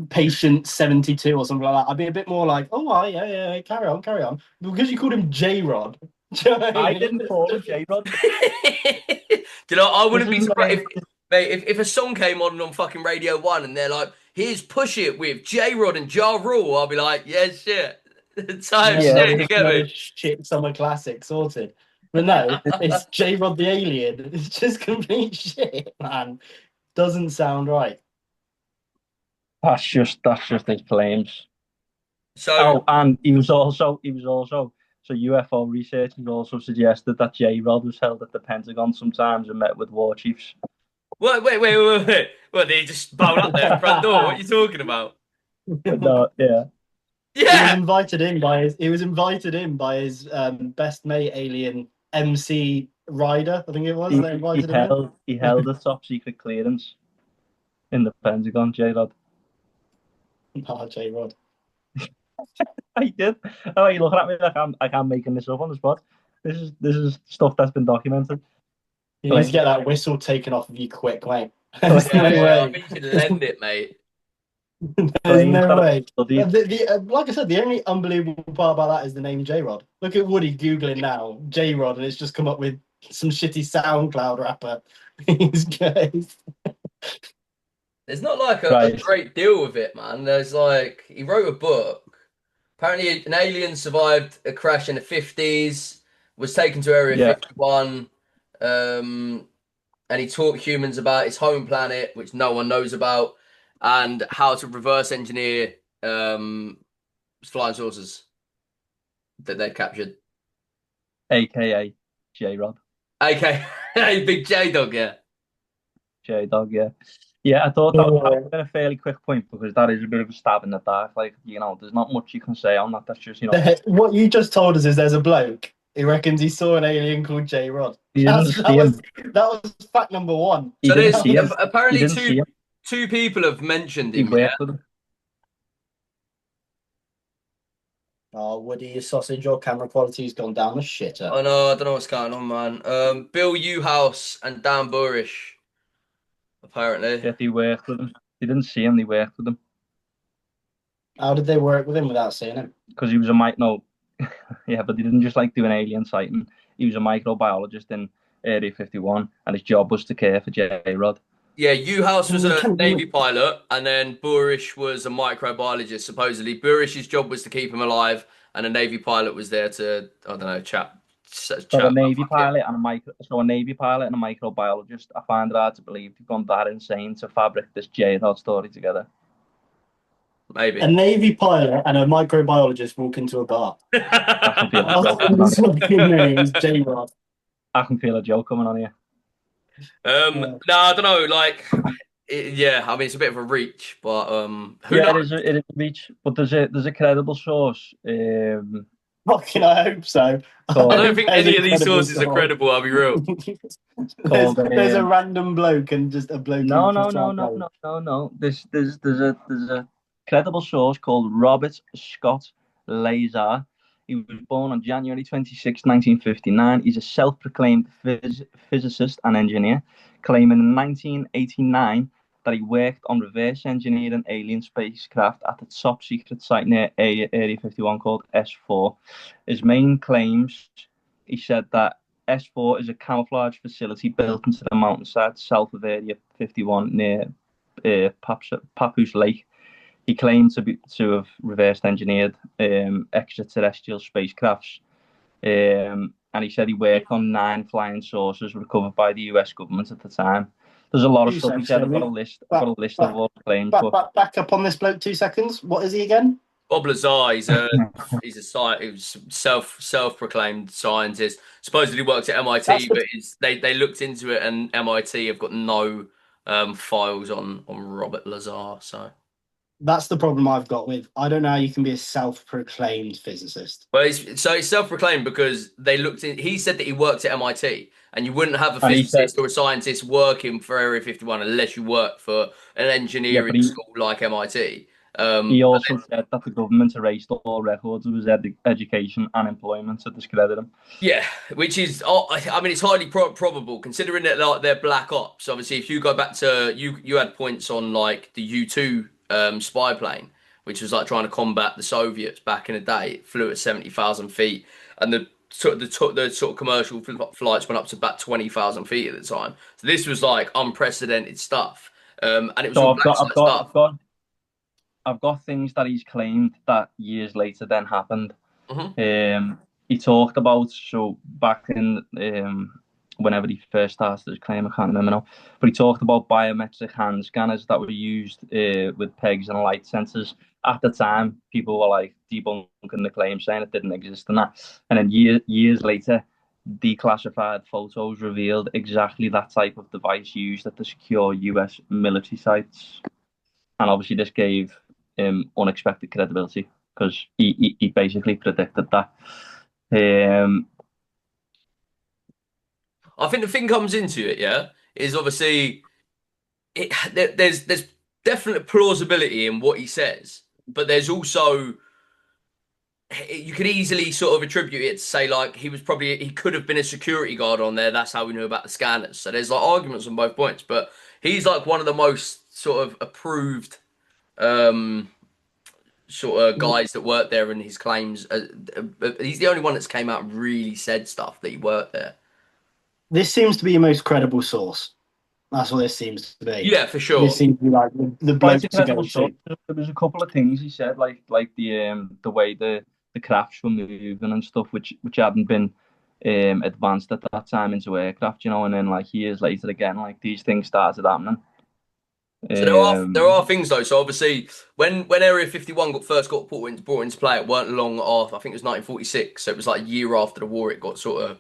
patient 72 or something like that," I'd be a bit more like, "Oh well, yeah, carry on." Because you called him J-Rod. I didn't call him J-Rod. Do you know, I wouldn't be surprised if a song came on fucking Radio 1 and they're like, "Here's Push It with J-Rod and Ja Rule," I'll be like, "Yeah, shit." Shit, you get me? Shit summer classic sorted. But no, it's J-Rod the alien. It's just complete shit, man. Doesn't sound right. That's just his claims. So, and he was also so UFO researchers also suggested that J-Rod was held at the Pentagon sometimes and met with war chiefs. wait. Well, they just bowed up there at the front door. What are you talking about? No, yeah. Yeah. He was invited in by his best mate alien MC Ryder, I think it was. He held a top secret clearance in the Pentagon, J-Rod. Oh, J-Rod. He did. Oh, you're looking at me like I'm making this up on the spot. This is stuff that's been documented. You need to get that whistle taken off of you quick, mate. I think you should lend it, mate. There's no way. Like I said, the only unbelievable part about that is the name J-Rod. Look at Woody Googling now, J-Rod, and it's just come up with some shitty SoundCloud rapper. He's good. There's not like a great deal with it, man. There's like, he wrote a book. Apparently, an alien survived a crash in the 50s, was taken to Area 51, and he taught humans about his home planet, which no one knows about, and how to reverse engineer flying saucers that they've captured. AKA J-Rod. AKA Big J-Dog, yeah. J-Dog, yeah. Yeah, I thought that would been a fairly quick point because that is a bit of a stab in the dark. Like, there's not much you can say on that. That's just, What you just told us is there's a bloke who reckons he saw an alien called J-Rod. That was fact number one. So there's apparently two people have mentioned him. Oh, Woody, your sausage, your camera quality's gone down the shitter. Oh no, I don't know what's going on, man. Bill Uhouse and Dan Burish. Apparently. Yeah, they worked with him. They didn't see him, they worked with him. How did they work with him without seeing him? Because he was yeah, but they didn't just do an alien sighting. He was a microbiologist in Area 51, and his job was to care for J-Rod. Yeah, Uhouse was Mm, a can- Navy pilot, and then Burish was a microbiologist. Supposedly, Burish's job was to keep him alive, and a Navy pilot was there to, I don't know, chat So a about Navy fucking. pilot and a Navy pilot and a microbiologist. I find it hard to believe they've gone that insane to fabric this J-Dog story together. A Maybe. Navy pilot and a microbiologist walk into a bar. I can feel a joke Oh, coming on his here. fucking name is J-Rod. I can feel a joke coming on here. Yeah. No, I don't know. Like, yeah, I mean, it's a bit of a reach, but who Yeah, knows? it is a reach, but there's a credible source. Fucking, I hope so. I I Called don't hope think there's any a of these credible sources are source. credible. I'll be real. there's, called there's a random bloke and just a bloke in no, the no, Qatar no, no, plane. no, no, no. There's a credible source called Robert Scott Lazar. He was born on January 26, 1959. He's a self-proclaimed physicist and engineer, claiming in 1989 that he worked on reverse engineering alien spacecraft at the top secret site near Area 51 called S4. His main claims, he said that S4 is a camouflage facility built into the mountainside south of Area 51 near Papoose Lake. He claimed to have reversed engineered extraterrestrial spacecrafts, and he said he worked on 9 flying saucers recovered by the U.S. government at the time. There's a lot of 2 stuff he seconds, said. I've got a Jamie. list. I've Back, got a list of back, all the claims, back, but back, back up on this bloke 2 seconds. What is he again? Bob Lazar, he's a self-proclaimed scientist. Supposedly works at That's MIT, the but they looked into it, and MIT have got no files on Robert Lazar. So, that's the problem I've got with. I don't know how you can be a self-proclaimed physicist. but he's self-proclaimed because they looked in. He said that he worked at MIT, and you wouldn't have a and he said, physicist or a scientist working for Area 51 unless you work for an yeah, engineering but he school like MIT. he But also said that the government erased all records of his education and employment to discredit him. yeah, which is, I mean, it's highly probable considering that like they're black ops. Obviously, if you go back to you had points on like the U-2 spy plane, which was like trying to combat the Soviets back in the day. It flew at 70,000 feet, and the sort of commercial flights went up to about 20,000 feet at the time. So this was like unprecedented stuff, and it was So all I've black got I've site got stuff. I've got I've got things that he's claimed that years later then happened. Hmm. He talked about, so back in whenever he first started his claim, I can't remember now, but he talked about biometric hand scanners that were used with pegs and light sensors. At the time, people were like debunking the claim, saying it didn't exist and that. And then years later, declassified photos revealed exactly that type of device used at the secure US military sites. And obviously, this gave him unexpected credibility because he basically predicted that. Um, I think the thing comes into it, yeah, is obviously there's definite plausibility in what he says, but there's also you could easily sort of attribute it to say like he could have been a security guard on there. That's how we knew about the scanners. So there's like arguments on both points, but he's like one of the most sort of approved um sort of guys that worked there, and his claims. He's the only one that's came out and really said stuff that he worked there. This seems to be your most credible source. That's what this seems to be. Yeah, for This sure. seems to be like the quite bloke a to go credible source. to. There was a couple of things he said, like the way the crafts were moving and stuff, which hadn't been advanced at that time into aircraft, and then like years later again, like these things started happening. So there are Um, things though. So obviously, when Area 51 got brought into play, it weren't long after. I think it was 1946. So it was like a year after the war. It got sort of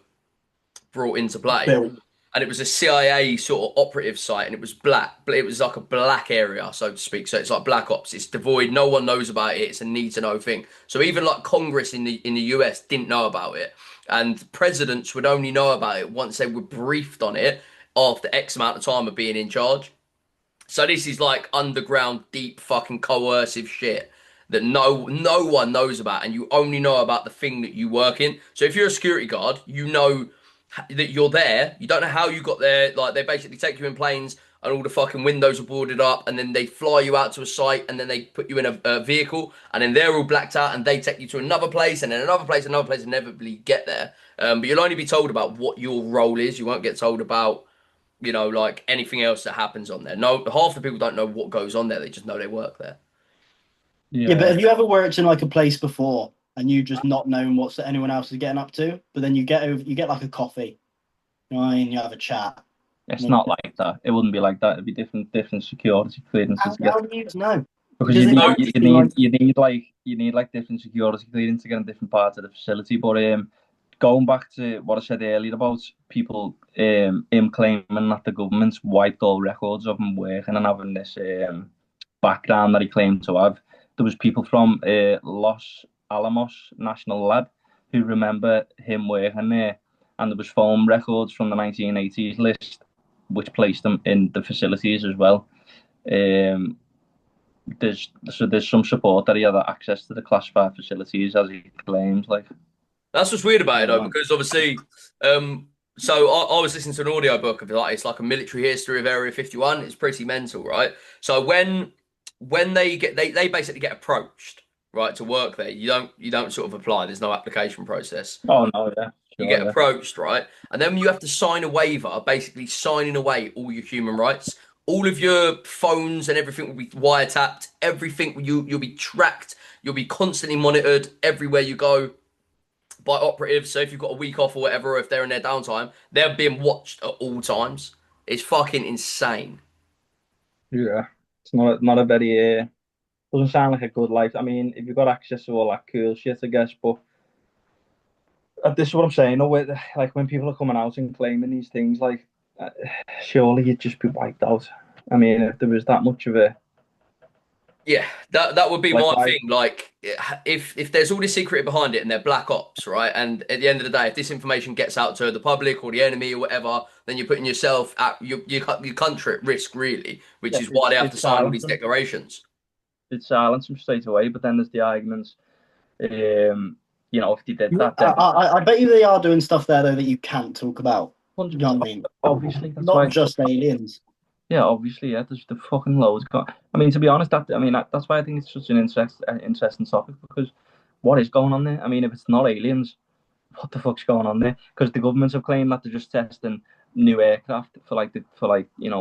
brought into play, Bill. and it was a CIA sort of operative site, and it was black. But it was like a black area, so to speak. So it's like black ops. It's devoid. No one knows about it. It's a need to know thing. So even like Congress in the US didn't know about it, and presidents would only know about it once they were briefed on it after X amount of time of being in charge. So this is like underground, deep, fucking coercive shit that no one knows about, and you only know about the thing that you work in. So if you're a security guard, you know that you're there. You don't know how you got there. Like they basically take you in planes, and all the fucking windows are boarded up, and then they fly you out to a site, and then they put you in a vehicle, and then they're all blacked out, and they take you to another place, and then another place, and inevitably get there. But you'll only be told about what your role is. You won't get told about you know, like anything else that happens on there. No, half the people don't know what goes on there. They just know they work there. Yeah, but have you ever worked in like a place before and you just not known what anyone else is getting up to, but then you get like a coffee, you know what I mean? You have a chat. It's not like that. It wouldn't be like that. It'd be different security clearances to get. How do you know? Because Does it No, you need like different security clearance to get in different parts of the facility. But going back to what I said earlier about people him claiming that the government's wiped all records of him working and having this background that he claimed to have. There was people from Los Alamos National Lab who remember him working there, and there was phone records from the 1980s list which placed him in the facilities as well. There's some support that he had access to the classified facilities as he claims. Like, that's what's weird about it though, because obviously, so I was listening to an audio book of it's like a military history of Area 51. It's pretty mental, right? So when they basically get approached, right, to work there, you don't sort of apply. There's no application process. oh no, yeah, You sure, get yeah. approached, right? And then you have to sign a waiver, basically signing away all your human rights. All of your phones and everything will be wiretapped. Everything you'll be tracked. You'll be constantly monitored everywhere you go by operatives. So if you've got a week off or whatever, or if they're in their downtime, they're being watched at all times. It's fucking insane. Yeah, it's not a very doesn't sound like a good life. I mean, if you've got access to all that cool shit, I guess. But this is what I'm saying. Like when people are coming out and claiming these things, like surely you'd just be wiped out. I mean, if there was that much of a Yeah, that would be like, my thing. Like, if there's all this secret behind it and they're black ops, right? And at the end of the day, if this information gets out to the public or the enemy or whatever, then you're putting yourself at your country at risk, really. Which yeah, is why they have to it's sign all silence these declarations. It's silence them straight away. But then there's the arguments. If they did that, then I bet you they are doing stuff there though that you can't talk about. You know what I mean? obviously that's Not why. just aliens. Yeah, obviously, yeah. There's the fucking loads. I mean, to be honest, that's why I think it's such an interesting topic because what is going on there? I mean, if it's not aliens, what the fuck's going on there? Because the governments have claimed that they're just testing new aircraft for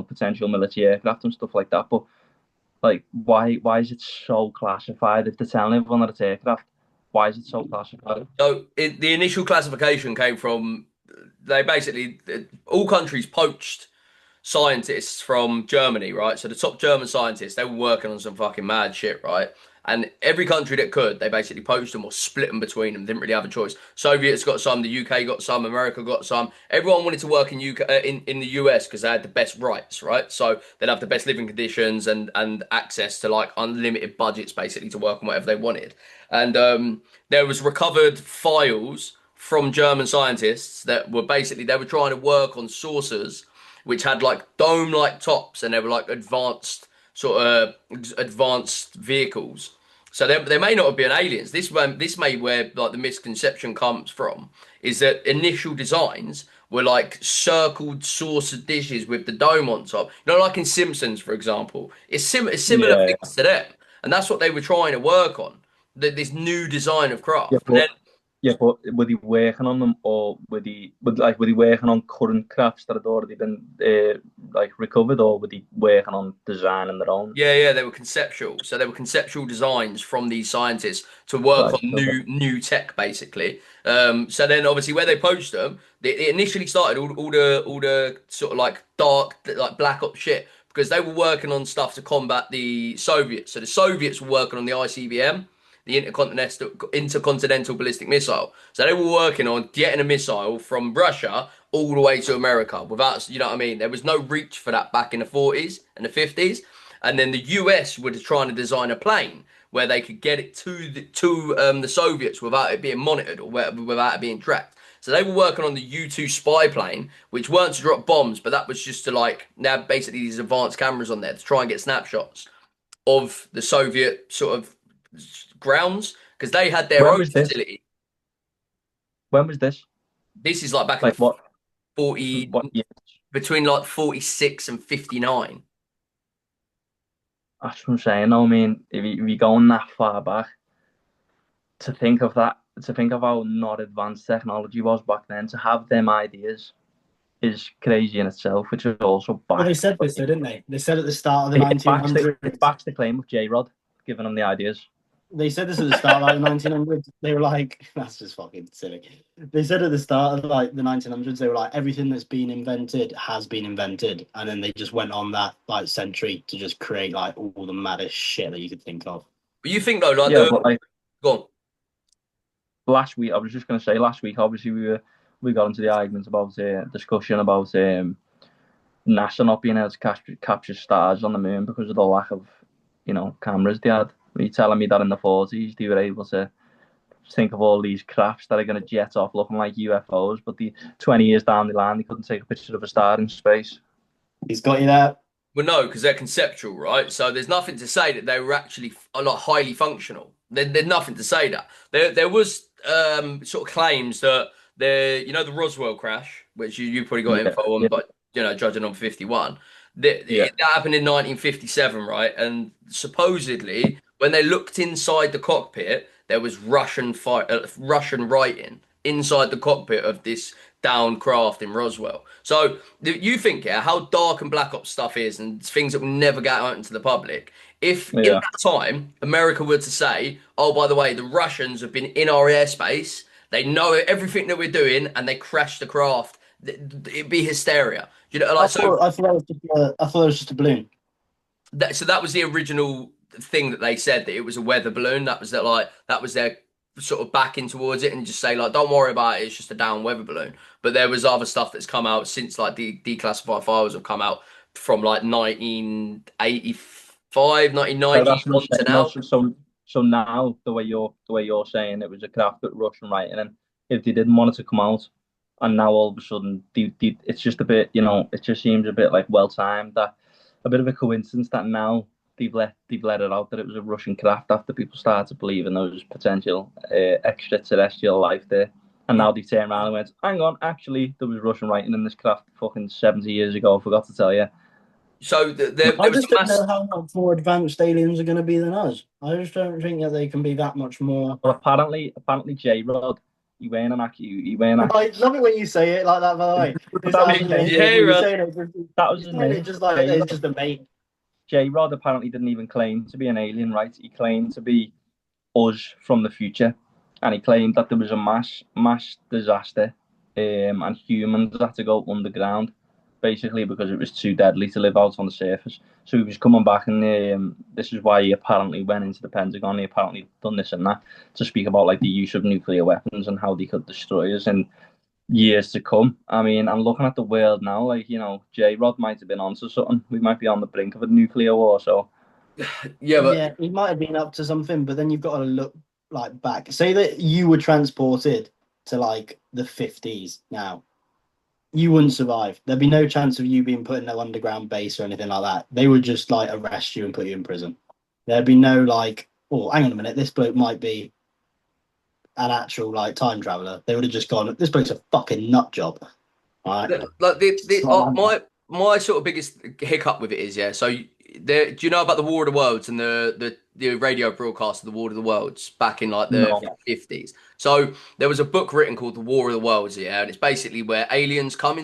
potential military aircraft and stuff like that. But like, why is it so classified? If they're telling everyone that it's aircraft, why is it so classified? So the initial classification came from they basically all countries poached scientists from Germany, right? So the top German scientists, they were working on some fucking mad shit, right? And every country that could, they basically poached them or split them between them. Didn't really have a choice. Soviets got some, the UK got some, America got some. Everyone wanted to work in UK in the US because they had the best rights, right? So they'd have the best living conditions and access to like unlimited budgets basically to work on whatever they wanted. And there was recovered files from German scientists that were basically they were trying to work on saucers which had like dome-like tops and they were like advanced vehicles. So they may not have been aliens. This may where like the misconception comes from is that initial designs were like circled saucer dishes with the dome on top. You know, like in Simpsons, for example. It's similar Yeah, things to them, and that's what they were trying to work on. This new design of yeah, craft, and but then yeah, but were they working on them, or were they working on current crafts that had already been recovered, or were they working on designing their own? yeah, they were conceptual. So they were conceptual designs from these scientists to work on Right. Okay. new tech, basically. So then, obviously, where they poached them, it initially started all the sort of like dark, like black ops shit because they were working on stuff to combat the Soviets. So the Soviets were working on the ICBM, the intercontinental ballistic missile. So they were working on getting a missile from Russia all the way to America without, you know what I mean? There was no reach for that back in the 40s and the 50s. And then the US were trying to design a plane where they could get it to the Soviets without it being monitored or without it being tracked. So they were working on the U-2 spy plane, which weren't to drop bombs, but that was just to like now basically these advanced cameras on there to try and get snapshots of the Soviet sort of grounds because they had their When own was this? facility. When was this? This is like back in Like the what? 40 What year? between like 46 and 59. That's what I'm saying. I mean, if you going that far back, to think of that, to think of how not advanced technology was back then, to have them ideas is crazy in itself, which is also Well, they backed. said this, though, didn't they? They said at the start of the It backs 1900s. it backs the claim of J-Rod giving them the ideas. They said this at the start of like the 1900s. They were like, that's just fucking silly. They said at the start of like the 1900s, they were like, everything that's been invented has been invented, and then they just went on that like century to just create like all the maddest shit that you could think of. But you think though, like Yeah, but like go on. last week, I was just going to say, last week, obviously we got into the argument about discussion about NASA not being able to capture stars on the moon because of the lack of, cameras they had. Are you telling me that in the 40s they were able to think of all these crafts that are going to jet off looking like UFOs, but 20 years down the line they couldn't take a picture of a star in space? He's got you there. Well, no, because they're conceptual, right? So there's nothing to say that they were actually a lot highly functional. There's nothing to say that. There was sort of claims that the Roswell crash, which you probably got info on, but judging on 51, that happened in 1957, right? And supposedly when they looked inside the cockpit, there was Russian writing inside the cockpit of this downed craft in Roswell. So you think, how dark and black ops stuff is and things that will never get out into the public. If in that time America were to say, oh, by the way, the Russians have been in our airspace, they know everything that we're doing, and they crashed the craft, it'd be hysteria. I thought it was just a balloon. So that was the original thing that they said, that it was a weather balloon. That was their sort of backing towards it, and just say like, don't worry about it, it's just a down weather balloon. But there was other stuff that's come out since, like the declassified files have come out from like 1985, 1991 to now. So now the way you're saying it was a craft that Russian writing, and if they didn't want it to come out, and now all of a sudden it's just a bit, it just seems a bit like well timed, that a bit of a coincidence that now they've let it out that it was a Russian craft after people started to believe in those potential extraterrestrial life there. And now they turned around and went, hang on, actually, there was Russian writing in this craft fucking 70 years ago. I forgot to tell you. So there I was just don't know how much more advanced aliens are going to be than us. I just don't think that they can be that much more. Well, apparently, J-Rod, he weren't an accurate. I love it when you say it like that. By the way, that was his name. Just like it's just a mate. J-Rod apparently didn't even claim to be an alien, right? He claimed to be us from the future, and he claimed that there was a mass disaster, and humans had to go underground, basically because it was too deadly to live out on the surface. So he was coming back, and this is why he apparently went into the Pentagon. He apparently done this and that to speak about like the use of nuclear weapons and how they could destroy us in years to come. I mean, I'm looking at the world now, like, J-Rod might have been onto something. We might be on the brink of a nuclear war, so yeah, he might have been up to something, but then you've got to look like back. Say that you were transported to like the 50s now. You wouldn't survive. There'd be no chance of you being put in no underground base or anything like that. They would just like arrest you and put you in prison. There'd be no like, oh, hang on a minute, this bloke might be an actual like time traveler. They would have just gone, this bloke's a fucking nut job. Right? Like my sort of biggest hiccup with it is, so do you know about the War of the Worlds and the radio broadcast of the War of the Worlds back in like the 50s? So there was a book written called The War of the Worlds, and it's basically where aliens come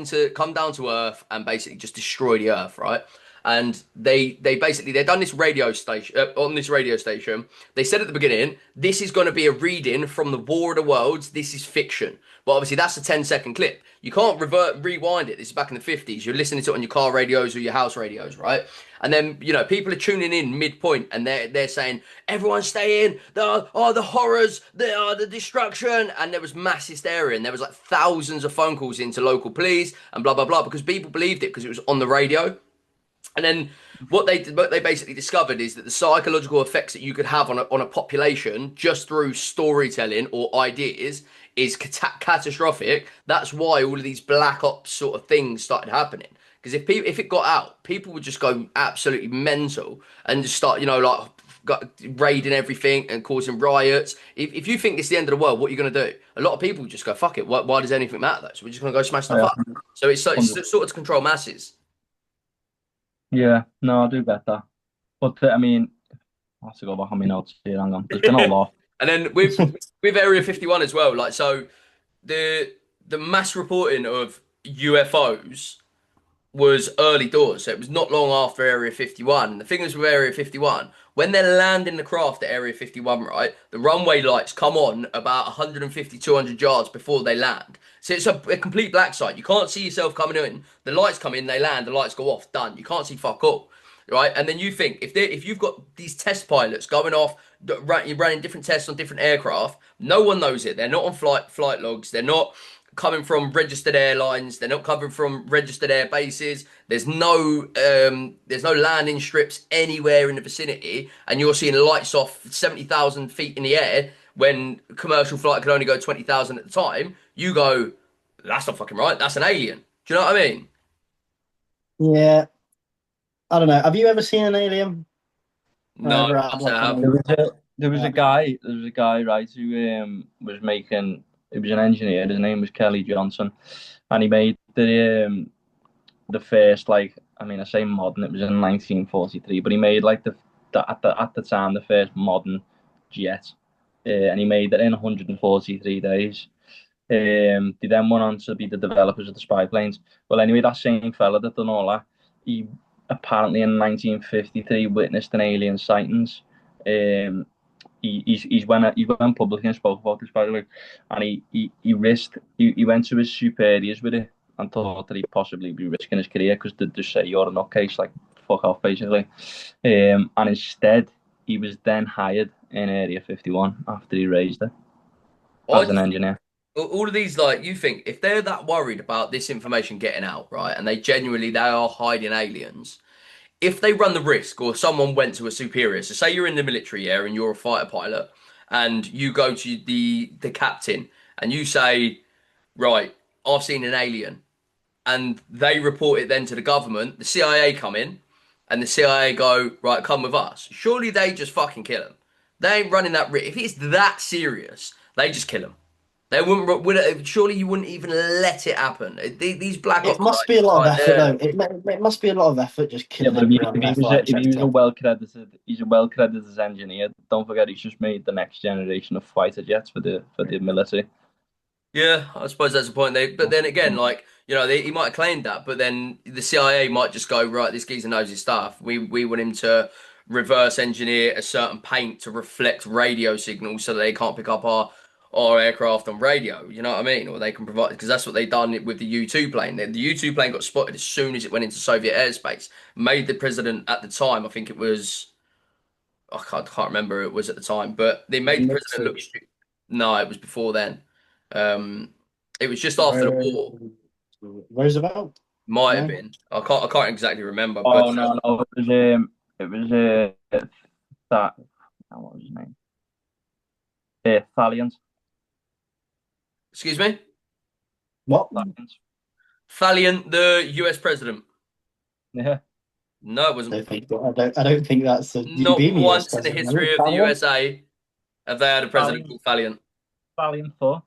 down to Earth and basically just destroy the Earth, right? And they've done this radio station on this radio station. They said at the beginning, this is going to be a reading from the War of the Worlds. This is fiction. But obviously that's a 10-second clip. You can't rewind it. This is back in the 50s. You're listening to it on your car radios or your house radios, right? And then, people are tuning in midpoint and they're saying, everyone stay in. The horrors, the destruction. And there was mass hysteria. And there was like thousands of phone calls into local police and blah, blah, blah, because people believed it because it was on the radio. And then what they basically discovered is that the psychological effects that you could have on a population just through storytelling or ideas is catastrophic. That's why all of these black ops sort of things started happening. Because if it got out, people would just go absolutely mental and just start, raiding everything and causing riots. If you think it's the end of the world, what are you going to do? A lot of people just go, fuck it. Why does anything matter though? So we're just going to go smash stuff up. So it's sort of to control masses. Yeah, no, I do get that. But I mean, I have to go back on my notes here. Hang on, there's been a lot. And then with Area 51 as well, like, so the mass reporting of UFOs was early doors. So it was not long after Area 51. And the thing is with Area 51, when they're landing the craft at Area 51, right, the runway lights come on about 150, 200 yards before they land. So it's a complete black site. You can't see yourself coming in. The lights come in, they land, the lights go off, done. You can't see fuck all. Right, and then you think if you've got these test pilots going off, you're running different tests on different aircraft. No one knows it. They're not on flight logs. They're not coming from registered airlines. They're not coming from registered air bases. There's no landing strips anywhere in the vicinity, and you're seeing lights off 70,000 feet in the air when commercial flight could only go 20,000 at the time. You go, that's not fucking right. That's an alien. Do you know what I mean? Yeah, I don't know. Have you ever seen an alien? No, Ever I had, can't say like, I have. There was a guy, right, who was making. He was an engineer. His name was Kelly Johnson, and he made the first, like, I mean, I say modern. It was in 1943, but he made like at the time the first modern jet, and he made it in 143 days. They then went on to be the developers of the spy planes. Well, anyway, that same fella that done all that, he apparently in 1953 witnessed an alien sightings. He went public and spoke about this, by the way, and he went to his superiors with it and thought that he'd possibly be risking his career because they'd just say you're a nutcase, like fuck off basically. And instead he was then hired in Area 51 after he raised it as an engineer. All of these, like, you think if they're that worried about this information getting out, right, and they are hiding aliens, if they run the risk or someone went to a superior, so say you're in the military, yeah, and you're a fighter pilot, and you go to the captain and you say, right, I've seen an alien, and they report it then to the government, the CIA come in, and the CIA go, right, come with us. Surely they just fucking kill him. They ain't running that risk. If it's that serious, they just kill him. They wouldn't. Surely you wouldn't even let it happen. These black ops. It must be a lot of right effort, there. though. It must be a lot of effort just Yeah, killing but everyone left, right, if he was centre. he's a well credited engineer. Don't forget, he's just made the next generation of fighter jets for the military. Yeah, I suppose that's the point. But then again, like, he might have claimed that, but then the CIA might just go, right, this geezer knows his stuff. We want him to reverse engineer a certain paint to reflect radio signals so that they can't pick up our aircraft on radio. You know what I mean? Or they can provide, because that's what they done with the U-2 plane. The U-2 plane got spotted as soon as it went into Soviet airspace. Made the president at the time, I think it was, I can't remember who it was at the time, but they made the president look stupid. No, it was before then. It was just after the war. Roosevelt? Might have No? been. I can't exactly remember. But Oh no, it was that. What was his name? Valiant. excuse me, What? Valiant, the U.S. president. Yeah. No, it wasn't. I don't think that's a Not being US once in the president. history of the USA have they had a president called Valiant. Valiant Thor.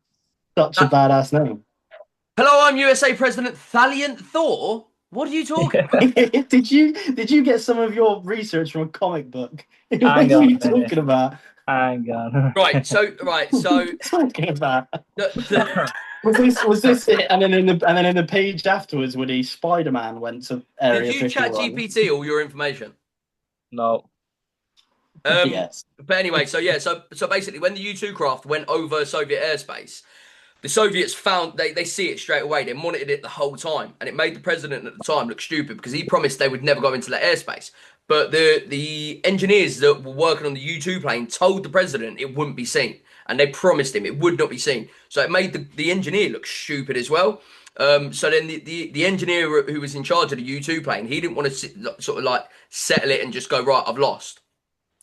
Such a badass name. Hello, I'm USA President Valiant Thor. What are you talking about? Did you get some of your research from a comic book? What are Hang you on. talking about? Hang on. Right. So Talking about. the, Was this it? And then in the page afterwards, when Spider-Man went to Area did you chat 51. GPT all your information? No. Yes. But anyway, so basically, when the U-2 craft went over Soviet airspace, the Soviets found they see it straight away. They monitored it the whole time, and it made the president at the time look stupid because he promised they would never go into that airspace. But the engineers that were working on the U-2 plane told the president it wouldn't be seen, and they promised him it would not be seen. So it made the engineer look stupid as well. So then the engineer who was in charge of the U-2 plane, he didn't want to sort of like settle it and just go, right, I've lost.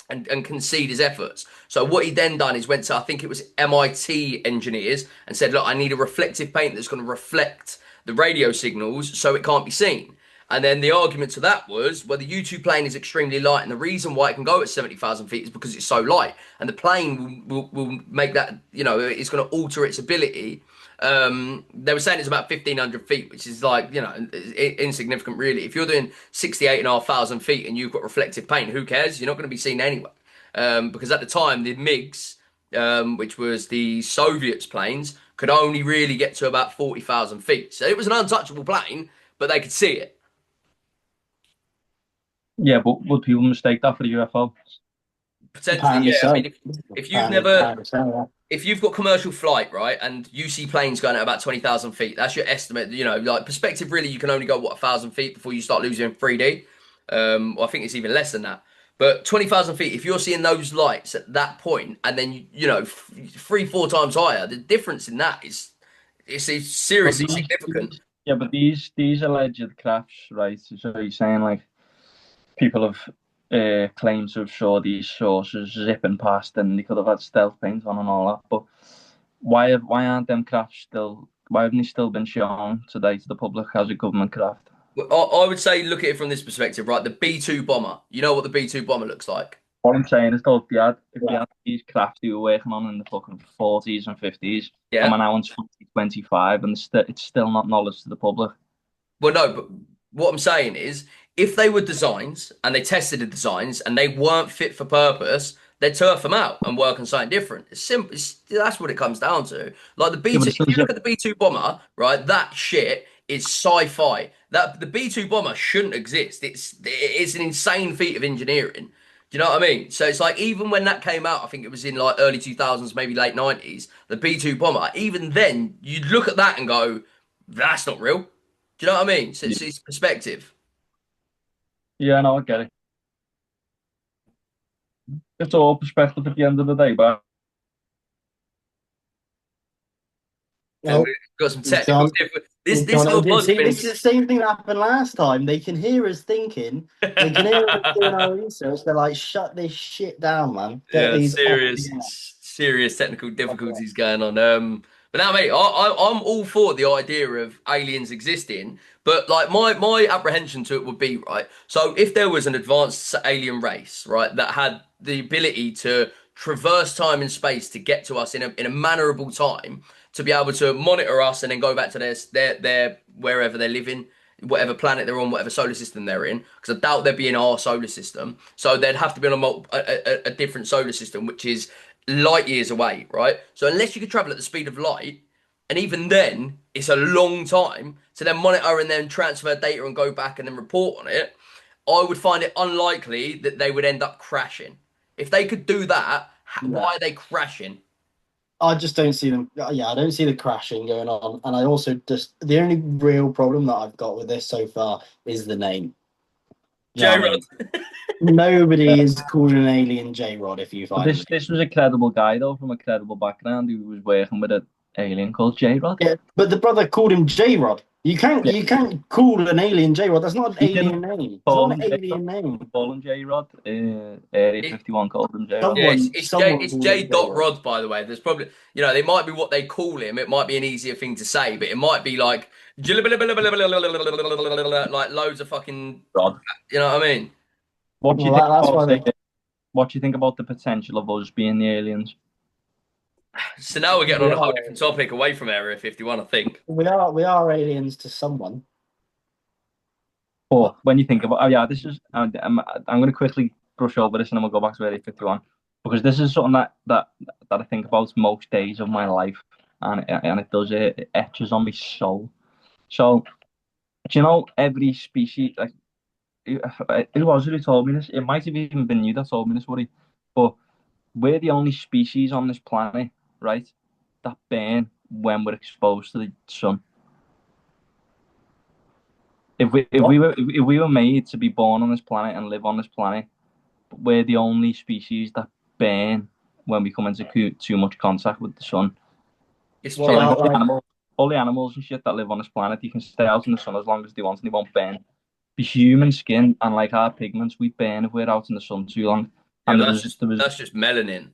And concede his efforts. So what he then done is went to, I think it was MIT engineers, and said, look, I need a reflective paint that's going to reflect the radio signals so it can't be seen. And then the argument to that was, well, the U-2 plane is extremely light, and the reason why it can go at 70,000 feet is because it's so light. And the plane will make that, it's going to alter its ability. They were saying it's about 1,500 feet, which is like, insignificant really. If you're doing 68,500 feet and you've got reflective paint, who cares? You're not going to be seen anyway. Because at the time, the MiGs, which was the Soviets' planes, could only really get to about 40,000 feet. So it was an untouchable plane, but they could see it. Yeah, but would people mistake that for a UFO? Potentially, Apparently yeah. I so. mean, if you've never, Apparently so, yeah. if you've got commercial flight, right, and you see planes going at about 20,000 feet, that's your estimate. You know, like perspective, really, you can only go, what, 1,000 feet before you start losing 3D. Well, I think it's even less than that. But 20,000 feet, if you're seeing those lights at that point, and then, you know, 3, 4 times higher, the difference in that is it's But seriously significant. yeah, but these alleged crafts, right? So you're saying like people have claimed to have saw these sources zipping past, and they could have had stealth paint on and all that. But why aren't them crafts still? Why haven't they still been shown today to the public as a government craft? I would say look at it from this perspective, right? The B-2 bomber. You know what the B-2 bomber looks like? What I'm saying is, though, if they Yeah. had these crafts they were working on in the fucking 40s and 50s, and Yeah. we're now in 2025, and it's still not knowledge to the public. Well, no, but what I'm saying is, if they were designs and they tested the designs and they weren't fit for purpose, they'd turf them out and work on something different. It's simple. That's what it comes down to. Like the Yeah, but B2, it's still if you look zip. at the B2 bomber, right, that shit is sci-fi. That the B2 bomber shouldn't exist. It's an insane feat of engineering. Do you know what I mean? So it's like even when that came out, I think it was in like early 2000s, maybe late 90s, the B2 bomber, even then you'd look at that and go, that's not real. Do you know what I mean? So it's perspective. Yeah, no, I get it. It's all perspective at the end of the day, but So Well, we've got some we technical can't. difference. We This can't. whole pod's See, been. this is the same thing that happened last time. They can hear us thinking. They can hear us doing our research. They're like, "Shut this shit down, man. Get Yeah, these off the serious technical air." difficulties going on. But now, mate, I'm all for the idea of aliens existing. But like my apprehension to it would be right. So if there was an advanced alien race, right, that had the ability to traverse time and space to get to us in a mannerable time, to be able to monitor us and then go back to their wherever they're living, whatever planet they're on, whatever solar system they're in, because I doubt they'd be in our solar system. So they'd have to be on a different solar system, which is light years away, right? So unless you could travel at the speed of light, and even then, it's a long time to then monitor and then transfer data and go back and then report on it. I would find it unlikely that they would end up crashing. If they could do that, Yeah. why are they crashing? I just don't see them. Yeah, I don't see the crashing going on. And I also just the only real problem that I've got with this so far is the name. You know what I J-Rod. mean? Nobody is called an alien J-Rod if you But find me. this was a credible guy though, from a credible background, who was working with an alien called J-Rod. Yeah, but the brother called him J-Rod. You can't Yeah. you can't call an alien J-Rod. That's not an He alien didn't name. It's call not him an J-Rod. alien name. Call him J-Rod. Area It- 51 called him J-Rod. Yeah, Someone It's called J. him Dot J-Rod. Rod, by the way. There's probably, you know, it might be what they call him. It might be an easier thing to say, but it might be like loads of fucking, Rod. you know what I mean? What do you Well, think that's about why they. what do you think about the potential of us being the aliens? So now we're getting We on a whole are, different topic away from Area 51, I think. we are aliens to someone. But when you think about, oh yeah, this is, I'm going to quickly brush over this and then we'll go back to Area 51, because this is something that I think about most days of my life, and it etches on my soul. So, do you know every species, like, who was it who told me this? It might have even been you that told me this, Woody. But we're the only species on this planet, right, that burn when we're exposed to the sun. If we were made to be born on this planet and live on this planet, we're the only species that burn when we come into too much contact with the sun. It's So Well, like like, all the animals and shit that live on this planet, you can stay out in the sun as long as they want and they won't burn. The human skin and like our pigments, we burn if we're out in the sun too long. yeah, And but there was that's just melanin.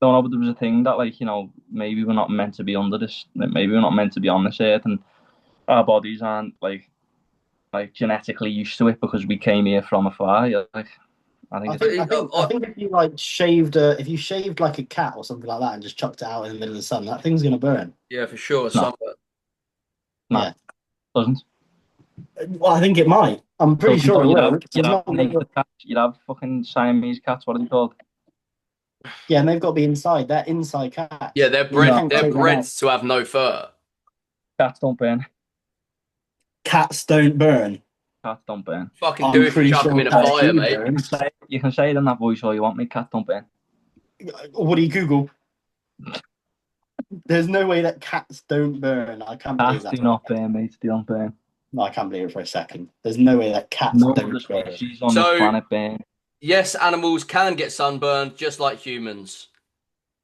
don't know, but there was a thing that, like, you know, maybe we're not meant to be under this, maybe we're not meant to be on this earth, and our bodies aren't like genetically used to it because we came here from afar. Yeah, like, I think I it's think if you like if you shaved like a cat or something like that and just chucked it out in the middle of the sun, that thing's gonna burn. Yeah, for sure. No. Sunburn. no, Yeah. it doesn't. Well, I think it might. I'm pretty sure it will. You'd have naked cats, you'd have fucking Siamese cats, what are they called? Yeah, and they've got to be inside. They're inside cats. Yeah, they're You bred. No, can't They're take them bred out. to have no fur. cats don't burn. Cats don't burn. Cats don't burn. Fucking do I'm if you pretty chuck them sure in a cats fire, do mate. burn. You can say it in that voice all you want, mate. Cats don't burn. What do you Google? There's no way that cats don't burn. I can't believe Cats that. do not burn, mate. They don't burn. No, I can't believe it for a second. There's no way that cats No other don't burn. species on this So planet burn. yes, animals can get sunburned just like humans.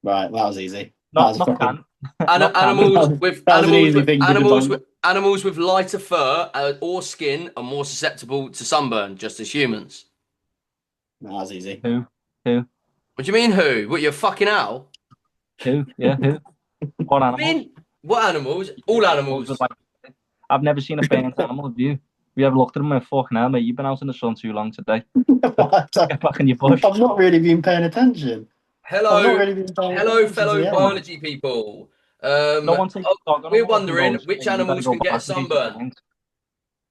Right, that was easy. That Not was not fucking. can. Not can. That was an easy thing to debunk. animals with lighter fur or skin are more susceptible to sunburn, just as humans. That was easy. Who? Who? What do you mean? Who? What? You're fucking owl? Who? Yeah, who? What I animals? mean, what animals? All animals. I've never seen a burnt animal. Have you? Have you ever looked at them and fucking hell, mate? You've been out in the sun too long today. Get back in your bush. I've not really been paying attention. I've not Hello, really been paying hello, attention to fellow the animals. biology people. No one takes a dog on a We're walk and wondering goes, which "Hey, you better animals go can get a back and eat your sunburn. brains."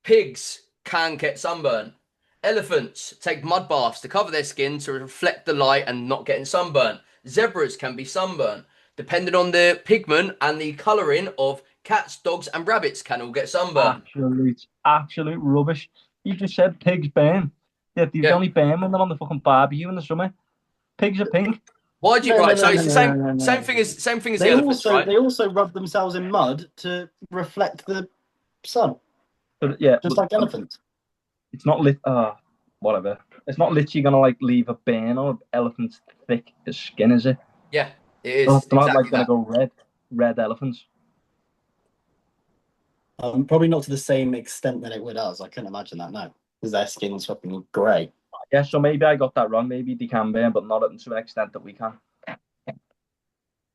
Pigs can get sunburn. Elephants take mud baths to cover their skin to reflect the light and not getting sunburn. Zebras can be sunburned. Depending on the pigment and the colouring of cats, dogs, and rabbits can all get sunburn. Absolute rubbish. You just said pigs burn. Yeah, they Yeah. only burn when they're on the fucking barbecue in the summer. Pigs are pink. Why do you No, right? no, So no, it's the no, same no, no, same no. thing as the They elephants, also right? they also rub themselves in mud to reflect the sun, But yeah, just but like elephants. it's not lit. Whatever. It's not literally gonna like leave a burn on an elephant's thick skin, is it? Yeah, it is They're not exactly like gonna that. go red elephants. Probably not to the same extent that it would us. I couldn't imagine that. No, because their skin's fucking grey. Yeah, so maybe I got that wrong. Maybe they can burn, but not to an extent that we can.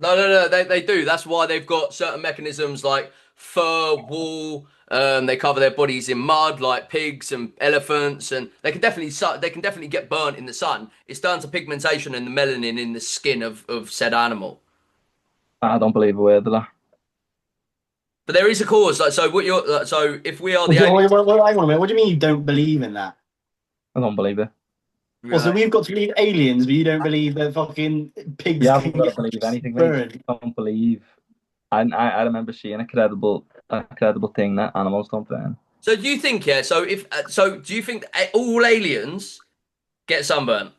No, they do. That's why they've got certain mechanisms like fur, wool. They cover their bodies in mud, like pigs and elephants, and they can definitely get burnt in the sun. It's down to pigmentation and the melanin in the skin of said animal. I don't believe a word of that. But there is a cause. Like so, what you're like, so if we are the Hang aliens, on a minute. What do you mean you don't believe in that? I don't believe it. Well, so we've got to believe aliens, but you don't believe that fucking pigs Yeah, I can haven't got get to believe anything, mate. burned. I don't believe. I remember seeing a credible thing that animals don't burn. So do you think, yeah? So if so, do you think all aliens get sunburn?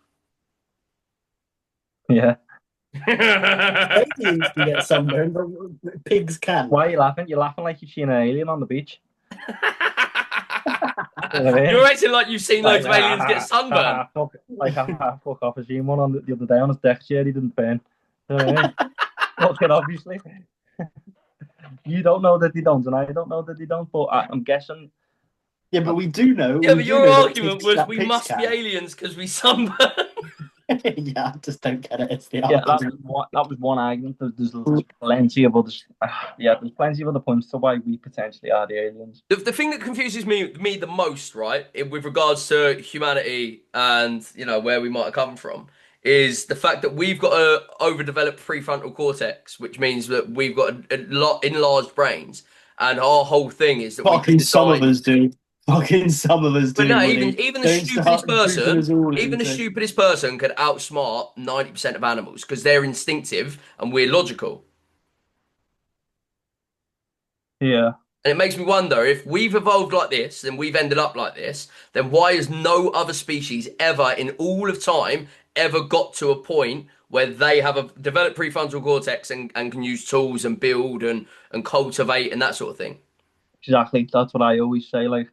Yeah. Aliens can get sunburned, but pigs can. Why are you laughing? You're laughing like you've seen an alien on the beach. You know what I mean? You're acting like you've seen loads of aliens get sunburned. Fuck off. I seen one on the other day on his deck chair. He didn't burn. You know what I mean? Fucking obviously. You don't know that they don't, and I don't know that they don't. But I'm guessing. Yeah, but we do know. Yeah, we but do your know that argument pigs- was that we pigs must be can. aliens because we sunburn. Yeah, I just don't get it. It's the Yeah, argument. that was one argument. There's plenty of others. Yeah, there's plenty of other points to why we potentially are the aliens. The thing that confuses me the most, right, with regards to humanity and where we might have come from, is the fact that we've got a overdeveloped prefrontal cortex, which means that we've got a lot enlarged brains, and our whole thing is that we can Fucking some of decide. us do. Fucking some of us do. But no, buddy. even the Don't stupidest start grouping us all even the into- stupidest person could outsmart 90% of animals because they're instinctive and we're logical. Yeah. And it makes me wonder if we've evolved like this and we've ended up like this, then why has no other species ever in all of time ever got to a point where they have a developed prefrontal cortex and can use tools and build and cultivate and that sort of thing? Exactly. That's what I always say. Like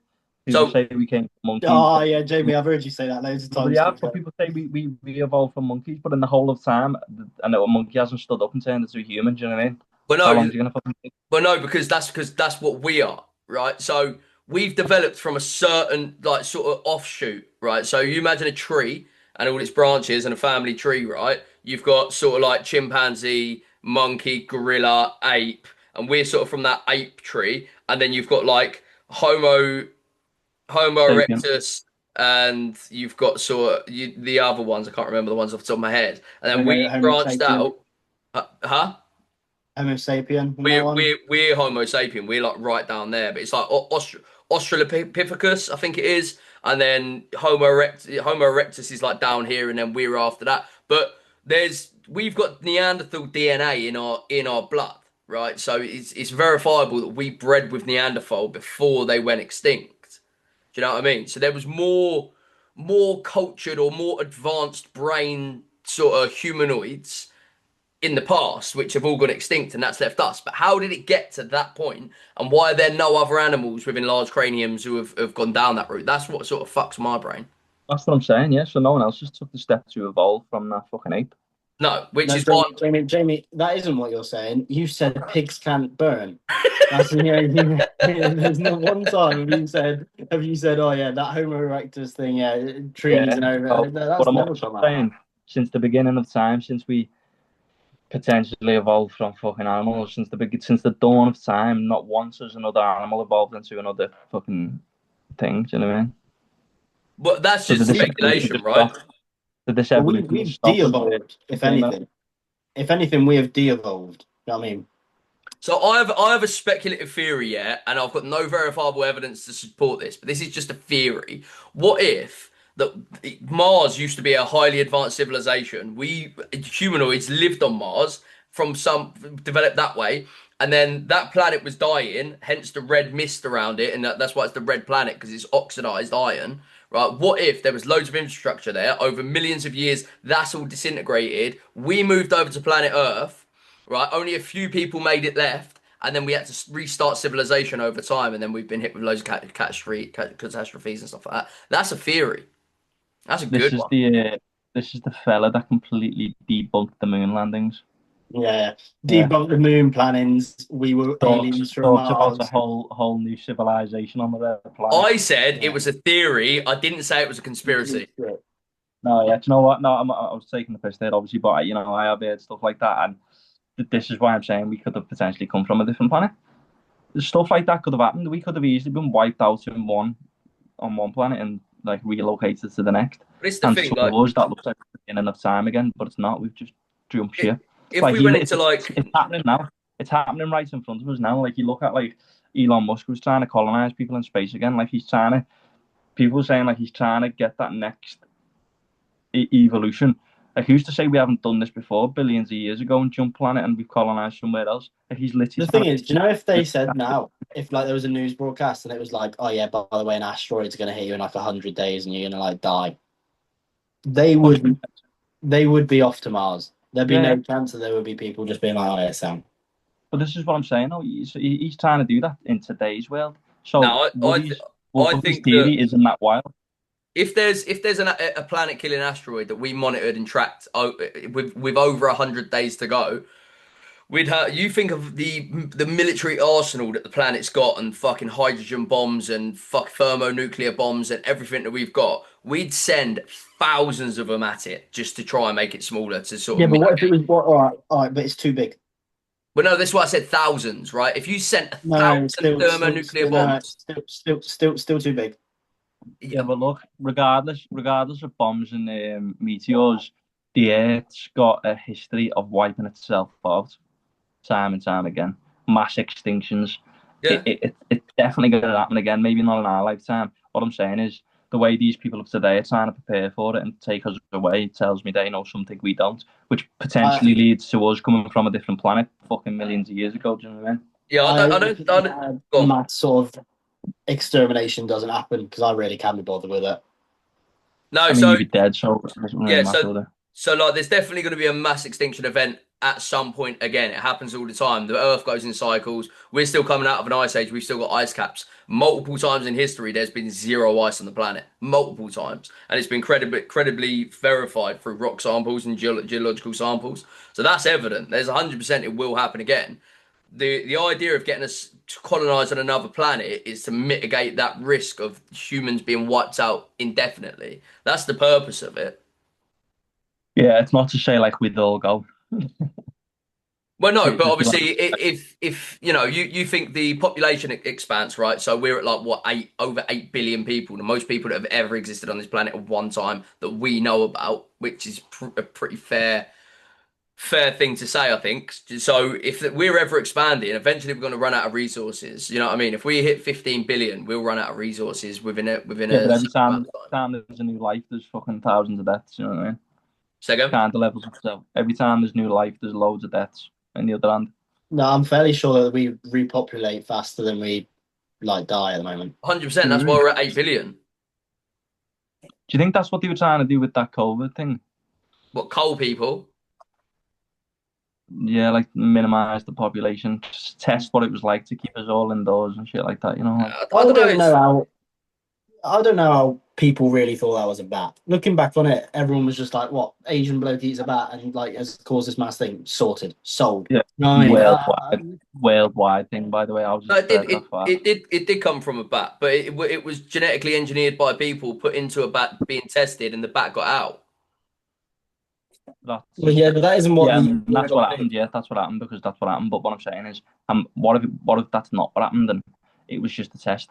people So say we came from monkeys. Oh yeah, Jamie, I've heard you say that loads of But times. yeah, so people say we evolved from monkeys, but in the whole of time, and a monkey hasn't stood up and turned into a human. Do you know what I mean? but How long no, is he gonna fucking take? but no, because that's what we are, right? So we've developed from a certain like sort of offshoot, right? So you imagine a tree and all its branches and a family tree, right? You've got sort of like chimpanzee, monkey, gorilla, ape, and we're sort of from that ape tree, and then you've got like Homo Sapien. erectus, and you've got the other ones. I can't remember the ones off the top of my head. And then we Homo branched sapien. out. Huh? Homo sapien. We're Homo sapien. We're like right down there, but it's like Australopithecus, I think it is, and then Homo erectus is like down here, and then we're after that. But we've got Neanderthal DNA in our blood, right? So it's verifiable that we bred with Neanderthal before they went extinct. Do you know what I mean? So there was more cultured or more advanced brain sort of humanoids in the past, which have all gone extinct, and that's left us. But how did it get to that point, and why are there no other animals within large craniums who have gone down that route? That's what sort of fucks my brain. That's what I'm saying. Yeah. So no one else just took the step to evolve from that fucking ape. No, which No, is why. Jamie, that isn't what you're saying. You said pigs can't burn. That's there's not one time have you said, oh yeah, that Homo erectus thing, yeah, trees Yeah. and over. So what That's I'm never also come out. saying, since the beginning of time, since we potentially evolved from fucking animals, since the dawn of time, not once has another animal evolved into another fucking thing. Do you know what I mean? But that's So just did this evolution speculation, just right? stop? Did this Well, evolution just we've stop with the de-evolved, if female? anything. If anything, we have de-evolved. You know what I mean? So I have a speculative theory, yeah, and I've got no verifiable evidence to support this, but this is just a theory. What if that Mars used to be a highly advanced civilization? We humanoids lived on Mars from some developed that way, and then that planet was dying, hence the red mist around it, and that's why it's the red planet because it's oxidized iron. Right? What if there was loads of infrastructure there over millions of years? That's all disintegrated. We moved over to planet Earth, right? Only a few people made it left, and then we had to restart civilization over time, and then we've been hit with loads of catastrophes and stuff like that. That's a theory. That's a This good is one. the fella that completely debunked the moon landings. Yeah. Yeah. Debunk the moon plannings. We were aliens from Talks about a Mars. whole new civilization on the red planet. I said it Yeah. was a theory. I didn't say it was a conspiracy. No, yeah, do you know what? No, I was taking the piss there, obviously, but I have heard stuff like that, and this is why I'm saying we could have potentially come from a different planet. Stuff like that could have happened. We could have easily been wiped out on one planet and like relocated to the next. But it's the And thing, to like us, that looks like the beginning of time again, but it's not. We've just jumped ship. if Like we went into it's happening now. It's happening right in front of us now. Like you look at like Elon Musk was trying to colonize people in space again. Like people saying like he's trying to get that next evolution. Like who's to say we haven't done this before billions of years ago and jumped planet and we've colonized somewhere else? Like he's The literally thing trying is, do you know if they said now, if like there was a news broadcast and it was like, oh yeah, by the way, an asteroid's going to hit you in like 100 days and you're going to like die, they would be off to Mars. There'd be yeah, no chance that there would be people just being like, oh yeah, Sam. but this is what I'm saying. Oh, he's trying to do that in today's world. So now, I Woody's think that theory isn't that wild. if there's a planet killing asteroid that we monitored and tracked with over 100 days to go, we'd have, you think of the military arsenal that the planet's got and fucking hydrogen bombs and thermonuclear bombs and everything that we've got. We'd send thousands of them at it just to try and make it smaller to sort Yeah, of but what if it mitigate. was all right, but it's too big. But no, that's why I said thousands, right? If you sent a No, thousand thermonuclear still, no, bombs, still too big. Yeah, but look, regardless of bombs and meteors, the Earth's got a history of wiping itself out time and time again. Mass extinctions. yeah. It's definitely going to happen again. Maybe not in our lifetime. What I'm saying is the way these people of today are trying to prepare for it and take us away tells me they know something we don't, which potentially leads to us coming from a different planet fucking millions of years ago. Do you know what I mean? Yeah, go on. Mass sort of extermination doesn't happen because I really can't be bothered with it. No, I mean, so you'd be dead, so it doesn't really yeah, matter. Would it? so like, there's definitely going to be a mass extinction event at some point again. It happens all the time. The Earth goes in cycles. We're still coming out of an ice age. We've still got ice caps. Multiple times in history, there's been zero ice on the planet. Multiple times, and it's been credibly verified through rock samples and geological samples. So that's evident. There's 100% it will happen again. The idea of getting us to colonize on another planet is to mitigate that risk of humans being wiped out indefinitely. That's the purpose of it. Yeah, it's not to say like we'd all go. Well, no, It'd but just be like, obviously, if you know, you think the population expands, right? So we're at like what over 8 billion people, the most people that have ever existed on this planet at one time that we know about, which is a pretty fair thing to say, I think. So if we're ever expanding, eventually we're going to run out of resources. You know what I mean? If we hit 15 billion, we'll run out of resources within yeah, a but every certain amount of time. time there's a new life, there's fucking thousands of deaths. You know what I mean? Second. kind of levels itself. Every time there's new life, there's loads of deaths. On the other hand, No, I'm fairly sure that we repopulate faster than we die at the moment. 100%. That's why we're at 8 billion. do you think that's what they were trying to do with that COVID thing? What, coal people? Yeah, like minimize the population, just test what it was like to keep us all indoors and shit like that. You know, like, I don't know. I don't know how people really thought that was a bat. Looking back on it, everyone was just like, "What, Asian bloke eats a bat and like has caused this mass thing." Sorted, sold. yeah, Right. worldwide thing. By the way, I was No, just it did come from a bat, but it was genetically engineered by people, put into a bat being tested, and the bat got out. Well, yeah, but that isn't what that's what happened. Yeah, that's what happened because that's what happened. But what I'm saying is, what if that's not what happened and it was just a test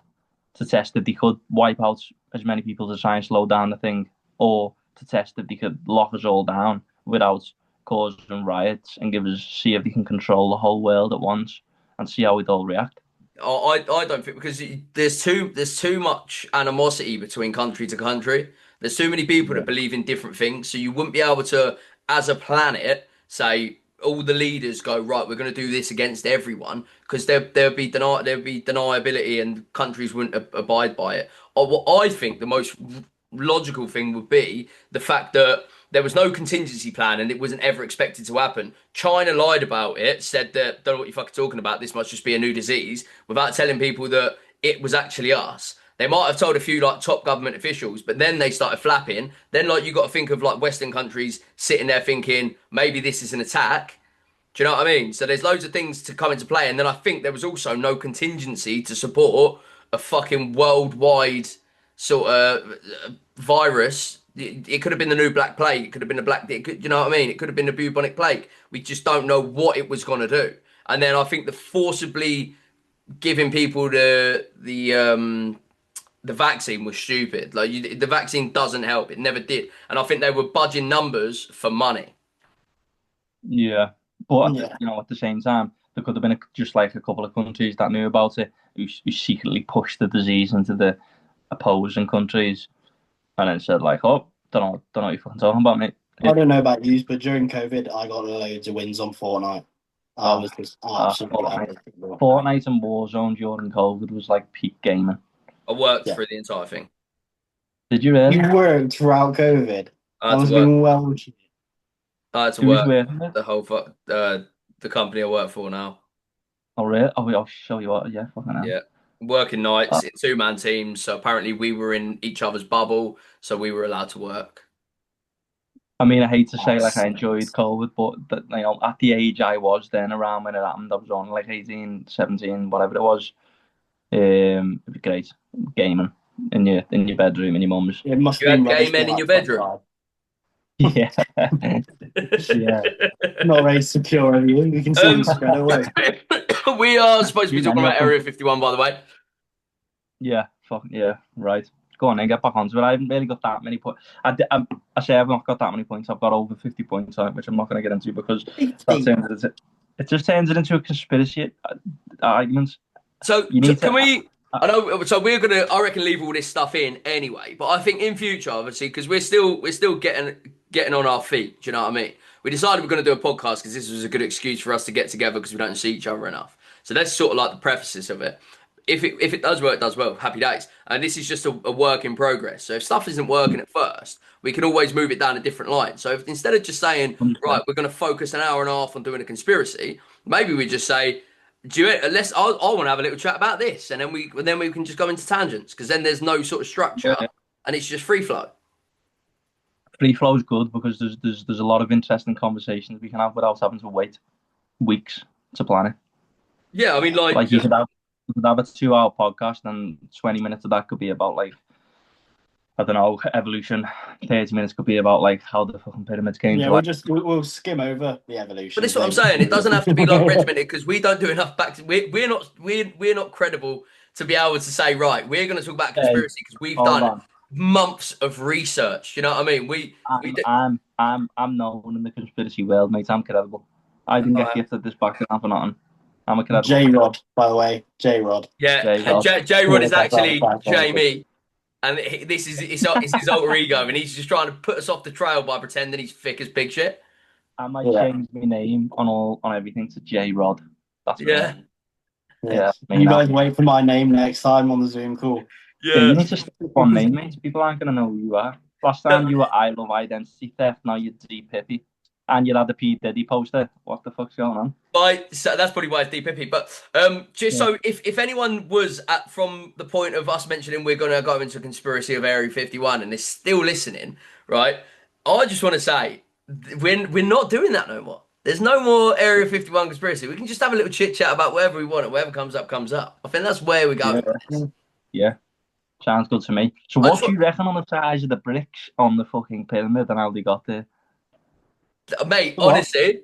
to test if they could wipe out as many people to try and slow down the thing, or to test if they could lock us all down without causing riots and see if they can control the whole world at once and see how we'd all react. I don't think, because there's too much animosity between country to country. There's too many people that believe in different things, so you wouldn't be able to, as a planet, say all the leaders go right. We're going to do this against everyone, because there'd be deniability, and countries wouldn't abide by it. Or what I think the most logical thing would be the fact that there was no contingency plan and it wasn't ever expected to happen. China lied about it, said that, don't know what you're fucking talking about, this must just be a new disease, without telling people that it was actually us. They might have told a few like top government officials, but then they started flapping. Then like you got to think of like Western countries sitting there thinking maybe this is an attack. Do you know what I mean? So there's loads of things to come into play, and then I think there was also no contingency to support a fucking worldwide sort of virus. It could have been the new Black Plague. It could have been you know what I mean? It could have been the bubonic plague. We just don't know what it was going to do. And then I think the forcibly giving people the vaccine was stupid. Like the vaccine doesn't help. It never did. And I think they were budging numbers for money. Yeah, but at the same time, there could have been just like a couple of countries that knew about it who secretly pushed the disease into the opposing countries, and then said like, "Oh, don't know what you're fucking talking about, mate." I don't know about you, but during COVID, I got loads of wins on Fortnite. I was just absolutely Fortnite and Warzone during COVID was like peak gaming. I worked through the entire thing. Did you really? You worked throughout COVID. I was being well. I had to work the whole the company I work for now. Oh really? Oh, I'll show you what. Yeah, fucking hell. Yeah, working nights in 2-man teams. So apparently we were in each other's bubble, so we were allowed to work. I mean, I hate to say like I enjoyed COVID, but at the age I was then, around when it happened, I was on like 18, 17, whatever it was. It'd be great gaming in your bedroom in your mum's. It must you had gay men in your bedroom. Yeah, yeah. Not very secure of you. You can see them spread away. We are supposed to be talking about Area 51, by the way. Yeah, right. Go on then, get back onto it. I haven't really got that many points. I say I've not got that many points. I've got over 50 points on it, which I'm not going to get into because it just turns it into a conspiracy argument. So can we? I know. So we're gonna, I reckon, leave all this stuff in anyway. But I think in future, obviously, because we're still getting on our feet. Do you know what I mean? We decided we're going to do a podcast because this was a good excuse for us to get together because we don't see each other enough. So that's sort of like the prefaces of it. If it does work, it does well. Happy days. And this is just a work in progress. So if stuff isn't working at first, we can always move it down a different line. So instead of just saying, right, we're going to focus an hour and a half on doing a conspiracy, maybe we just say, I want to have a little chat about this, and then we can just go into tangents, because then there's no sort of structure and it's just free flow. Free flow is good because there's a lot of interesting conversations we can have without having to wait weeks to plan it. Yeah, I mean, like you could have a 2-hour podcast, and 20 minutes of that could be about like, I don't know, evolution. 30 minutes could be about like how the fucking pyramids came to life. We'll skim over the evolution. But this is what I'm saying. It doesn't have to be like regimented, because we don't do enough we're not credible to be able to say, right, we're going to talk about conspiracy because we've done months of research. You know what I mean? I'm known in the conspiracy world, mate. I'm credible. I didn't get gifted this background for nothing. I'm a credible. J-Rod, by the way. J-Rod. Yeah, J-Rod is actually Jamie. And this is it's his alter ego, and he's just trying to put us off the trail by pretending he's thick as pig shit. I might change my name on everything to J Rod. That's Yeah. me. Yeah. Me You now. guys wait for my name next time on the Zoom call. Yeah, you need to stick with one name, mate. People aren't gonna know who you are. Last time you were I Love Identity Theft, now you're D Pippy. And you had the P Diddy poster. What the fuck's going on? So that's probably why it's DPP. But just so if anyone was from the point of us mentioning we're going to go into a conspiracy of Area 51 and is still listening, right? I just want to say we're not doing that no more. There's no more Area 51 conspiracy. We can just have a little chit chat about whatever we want, and whatever comes up comes up. I think that's where we go. Yeah. Sounds good to me. So what do you reckon on the size of the bricks on the fucking pyramid and how they got there? Mate, honestly,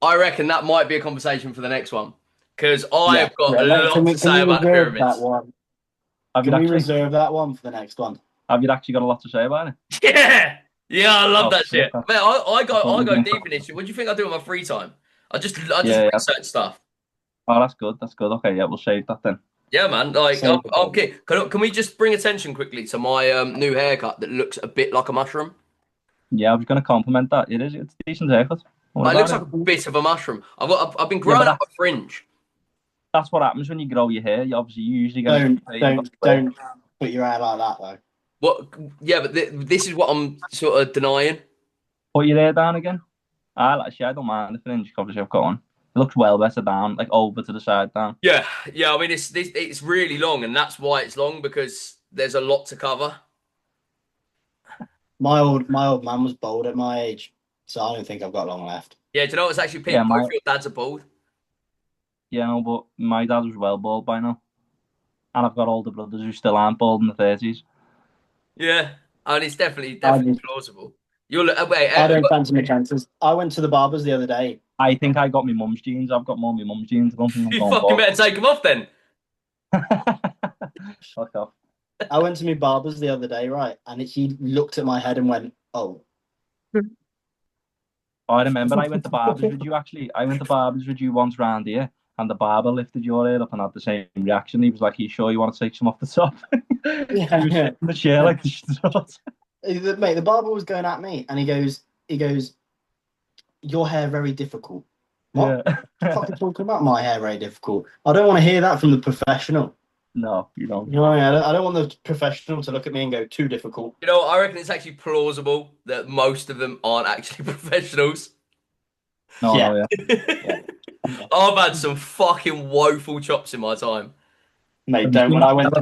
I reckon that might be a conversation for the next one. Because I've got a lot to say about the pyramids. That one? Can we reserve that one for the next one? Have you actually got a lot to say about it? Yeah! Yeah, I love that shit. Okay. Man, I go deep in this shit. What do you think I do in my free time? I just research stuff. Oh, that's good. That's good. Okay, yeah, we'll save that then. Yeah, man. Like, okay. Can we just bring attention quickly to my new haircut that looks a bit like a mushroom? Yeah, I was going to compliment that. It's a decent haircut. It looks like a bit of a mushroom. I've been growing up a fringe. That's what happens when you grow your hair. You usually don't put your hair like that though. What? Yeah, but this is what I'm sort of denying. Put your hair down again. I don't mind the fringe. Obviously, I've got on. It looks well better down, like over to the side down. Yeah. I mean, it's really long, and that's why it's long, because there's a lot to cover. My old man was bald at my age, so I don't think I've got long left. Yeah, do you know what's actually peak? Both your dads are bald. Yeah, no, but my dad was well bald by now. And I've got older brothers who still aren't bald in the 30s. Yeah. I mean, it's definitely plausible. I don't fancy my chances. I went to the barber's the other day. I think I got my mum's genes. I've got more of my mum's genes. I don't think you fucking better take them off then. Fuck off. I went to my barber's the other day, right? And he looked at my head and went, "Oh." I remember I went to barbers with you, actually. I went to barbers with you once round here, and the barber lifted your hair up and had the same reaction. He was like, "Are you sure you want to take some off the top?" Yeah. In the chair like this. Mate, the barber was going at me, and he goes, "Your hair very difficult." What? Yeah. Fucking talking about my hair very difficult. I don't want to hear that from the professional. No, you don't. You know, I don't want the professional to look at me and go, "Too difficult." You know, I reckon it's actually plausible that most of them aren't actually professionals. No, yeah. Yeah. I've had some fucking woeful chops in my time. Mate, when I went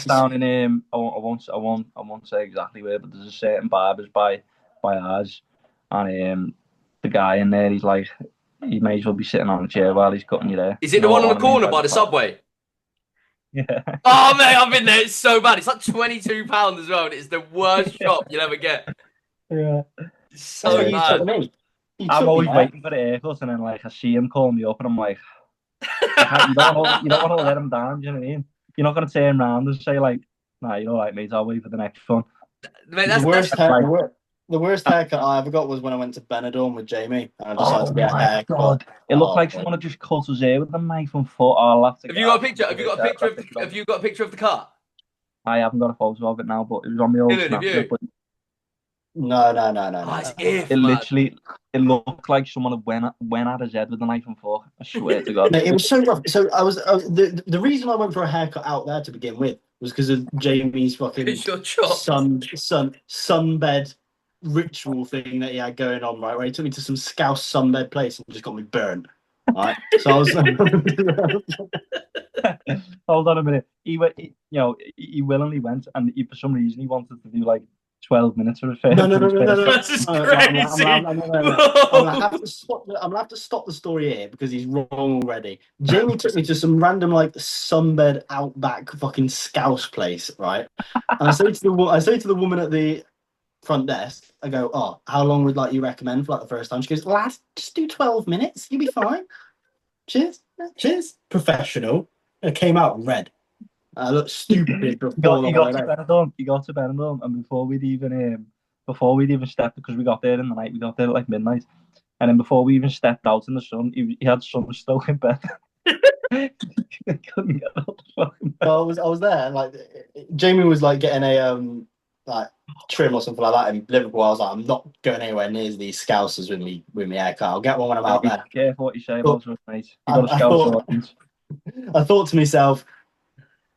down in I won't say exactly where, but there's a certain barbers by ours, and the guy in there, he's like, he may as well be sitting on a chair while he's cutting your hair. Is it the one on the corner by the subway? Yeah. Oh mate, I've been there. It's so bad. It's like £22 as well, and it's the worst shop you'll ever get. Yeah. It's so bad. I'm always waiting for the haircut, and then like I see him call me up, and I'm like, you don't want to let him down. Do you know what I mean? You're not going to turn around and say like, "Nah, you're all right, mate. I'll wait for the next one." Mate, the worst haircut I ever got was when I went to Benidorm with Jamie, and I decided to get a haircut. God. It looked like someone had just cut his hair with a knife and foot. Have you got a picture? Have you got a picture of the car? I haven't got a photo of it now, but it was on my old Snapchat. No. It looked like someone went at his head with a knife and fork. I swear to God. It was so rough. So I was the reason I went for a haircut out there to begin with was because of Jamie's fucking sunbed ritual thing that he had going on, right? Where he took me to some Scouse sunbed place and just got me burned. Right. So I was hold on a minute. He willingly went, and for some reason he wanted to do like 12 minutes of a face. No. That's just crazy. I'm gonna have to stop the story here because he's wrong already. Jamie took me to some random like sunbed outback fucking Scouse place, right? And I say to the woman at the front desk, I go, "Oh, how long would you recommend for like the first time?" She goes, "Lad, just do 12 minutes. You'll be fine." Cheers. Professional. It came out red. I looked stupid. You got to Benidorm, and before we'd even stepped, because we got there in the night, we got there at like midnight, and then before we even stepped out in the sun, he had sunstroke in bed. Couldn't get up the fucking. So I was there, and like Jamie was like getting a like trim or something like that in Liverpool. I was like, I'm not going anywhere near these Scousers with me haircut. I'll get one when I'm out there. Careful what you say about us, mate. You I, got a I Scouse thought audience. I thought to myself,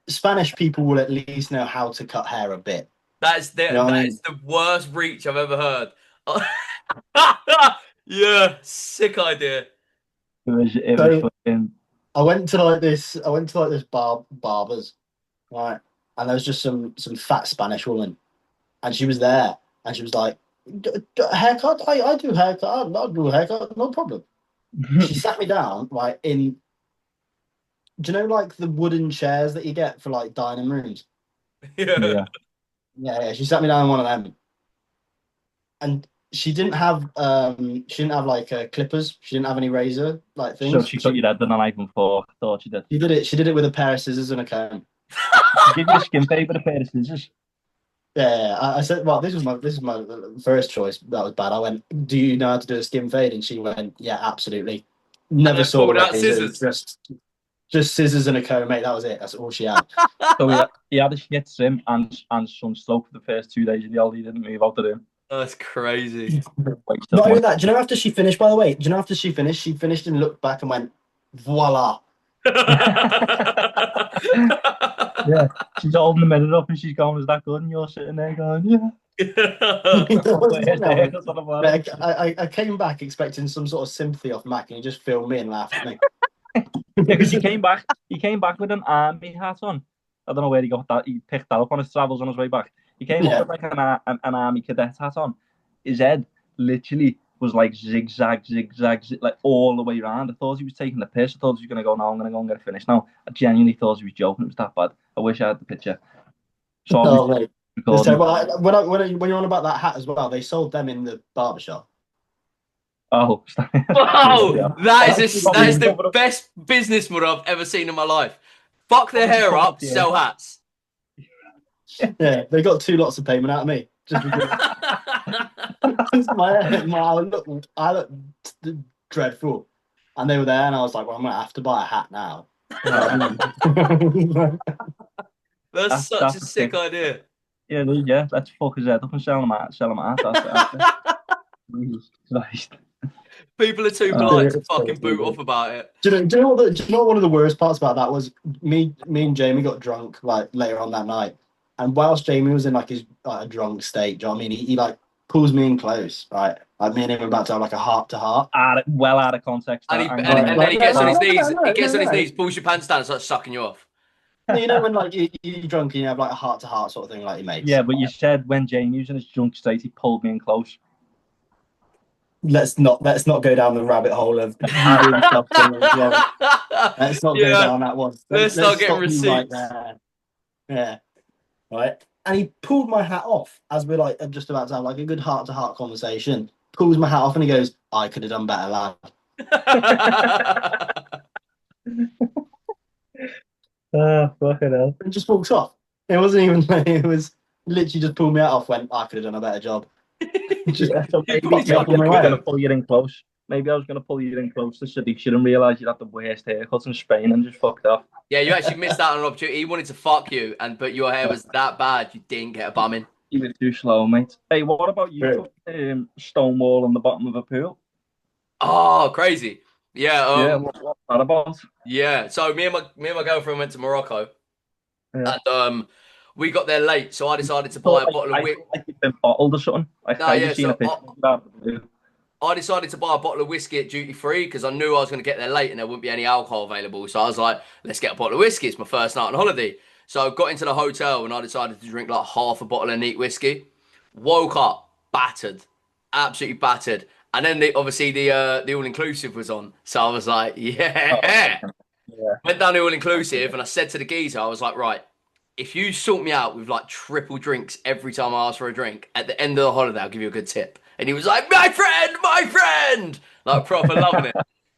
Spanish people will at least know how to cut hair a bit. That's You know what I that mean? is the worst reach I've ever heard. Yeah, sick idea. It was So fucking. I went to like this barbers, right? And there was just some fat Spanish woman, and she was there, and she was like, haircut? I do haircut. I'll do a haircut, no problem. She sat me down, right, in, do you know like the wooden chairs that you get for like dining rooms? Yeah. Yeah. Yeah, she sat me down in one of them. And she didn't have like clippers. She didn't have any razor like So things. she cut your head with a knife and fork. Thought she did. She did it with a pair of scissors and a comb. Give you a skin fade with a pair of scissors. Yeah, I said, well, this is my first choice. That was bad. I went, do you know how to do a skin fade? And she went, yeah, absolutely. Never saw pulled out razor, scissors. just scissors and a comb, mate. That was it. That's all she had. So he had a shit trim and sunstroke for the first 2 days of the holiday. He didn't move out the room. That's crazy. Wasted Not only money. that, do you know after she finished, by the way, do you know after she finished and looked back and went, voila. Yeah, she's holding the mirror up and she's going, "Is that good?" And you're sitting there going, "Yeah." I came back expecting some sort of sympathy off Mac, and he just filmed me and laughed at me. Because he came back with an army hat on. I don't know where he got that. He picked that up on his travels on his way back. He came up with like an army cadet hat on. His head literally was like zigzag, like all the way around. I thought he was taking the piss. I thought he was going to go, "No, I'm going to go and get it finished now." I genuinely thought he was joking. It was that bad. I wish I had the picture. So Oh, mate. recording. When you're on about that hat as well, they sold them in the barbershop. Oh, Wow, that is the best business model I've ever seen in my life. Fuck their hair up, sell hats. Yeah, they got 2 lots of payment out of me. Just because I look dreadful, and they were there, and I was like, "Well, I'm gonna have to buy a hat now." That's such a sick idea. Yeah. Let's fuck his head up and sell him out. Jesus Christ. People are too polite to fucking boot off about it. Do you know what one of the worst parts about that was? Me and Jamie got drunk like later on that night, and whilst Jamie was in like his a drunk state, do you know what I mean? He like pulls me in close, right? Like me and him are about to have like a heart to heart. Well out of context. And then he gets on his knees. He gets on his knees, pulls your pants down, and starts sucking you off. You know when like you're drunk and you have like a heart to heart sort of thing, like your mates. Yeah, but you said when Jamie was in his drunk state, he pulled me in close. Let's not go down the rabbit hole of let's not go down that one. Let's start getting receipts. Right there. Yeah. Right. And he pulled my hat off as we're like just about to have like a good heart to heart conversation. Pulls my hat off and he goes, "I could have done better, lad." Fucking hell. And just walks off. It wasn't even like, it was literally just pulled me out off, went, "I could have done a better job." Maybe I was going to pull you in close. Maybe I was going to pull you in close to Sadiq and realised you had the worst haircut in Spain and just fucked off. Yeah, you actually missed out on an opportunity. He wanted to fuck you, but your hair was that bad, you didn't get a bumming. You were too slow, mate. Hey, what about you? Stonewall on the bottom of a pool. Oh, crazy. Yeah. What's that about? Yeah. So me and my girlfriend went to Morocco, and we got there late. So I decided to buy a bottle of whiskey. Like it's been bottled or something. I decided to buy a bottle of whiskey at duty free because I knew I was going to get there late and there wouldn't be any alcohol available. So I was like, let's get a bottle of whiskey. It's my first night on holiday. So I got into the hotel and I decided to drink like half a bottle of neat whiskey. Woke up battered, absolutely battered. And then obviously the all-inclusive was on. So I was like, yeah. Went down the all-inclusive and I said to the geezer, I was like, right, if you sort me out with like triple drinks every time I ask for a drink, at the end of the holiday, I'll give you a good tip. And he was like, my friend, like proper loving it.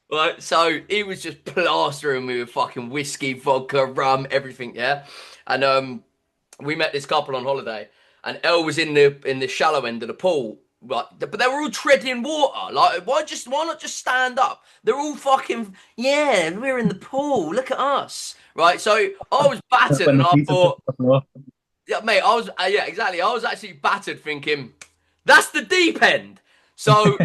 Like, so he was just plastering me with fucking whiskey, vodka, rum, everything, yeah. And we met this couple on holiday, and Elle was in the shallow end of the pool, right, but they were all treading water. Like, why not just stand up? They're all fucking, yeah, we're in the pool. Look at us, right? So I was battered, When and the I feet are touching thought, the floor. yeah, mate, I was, yeah, exactly. I was actually battered, thinking that's the deep end. So,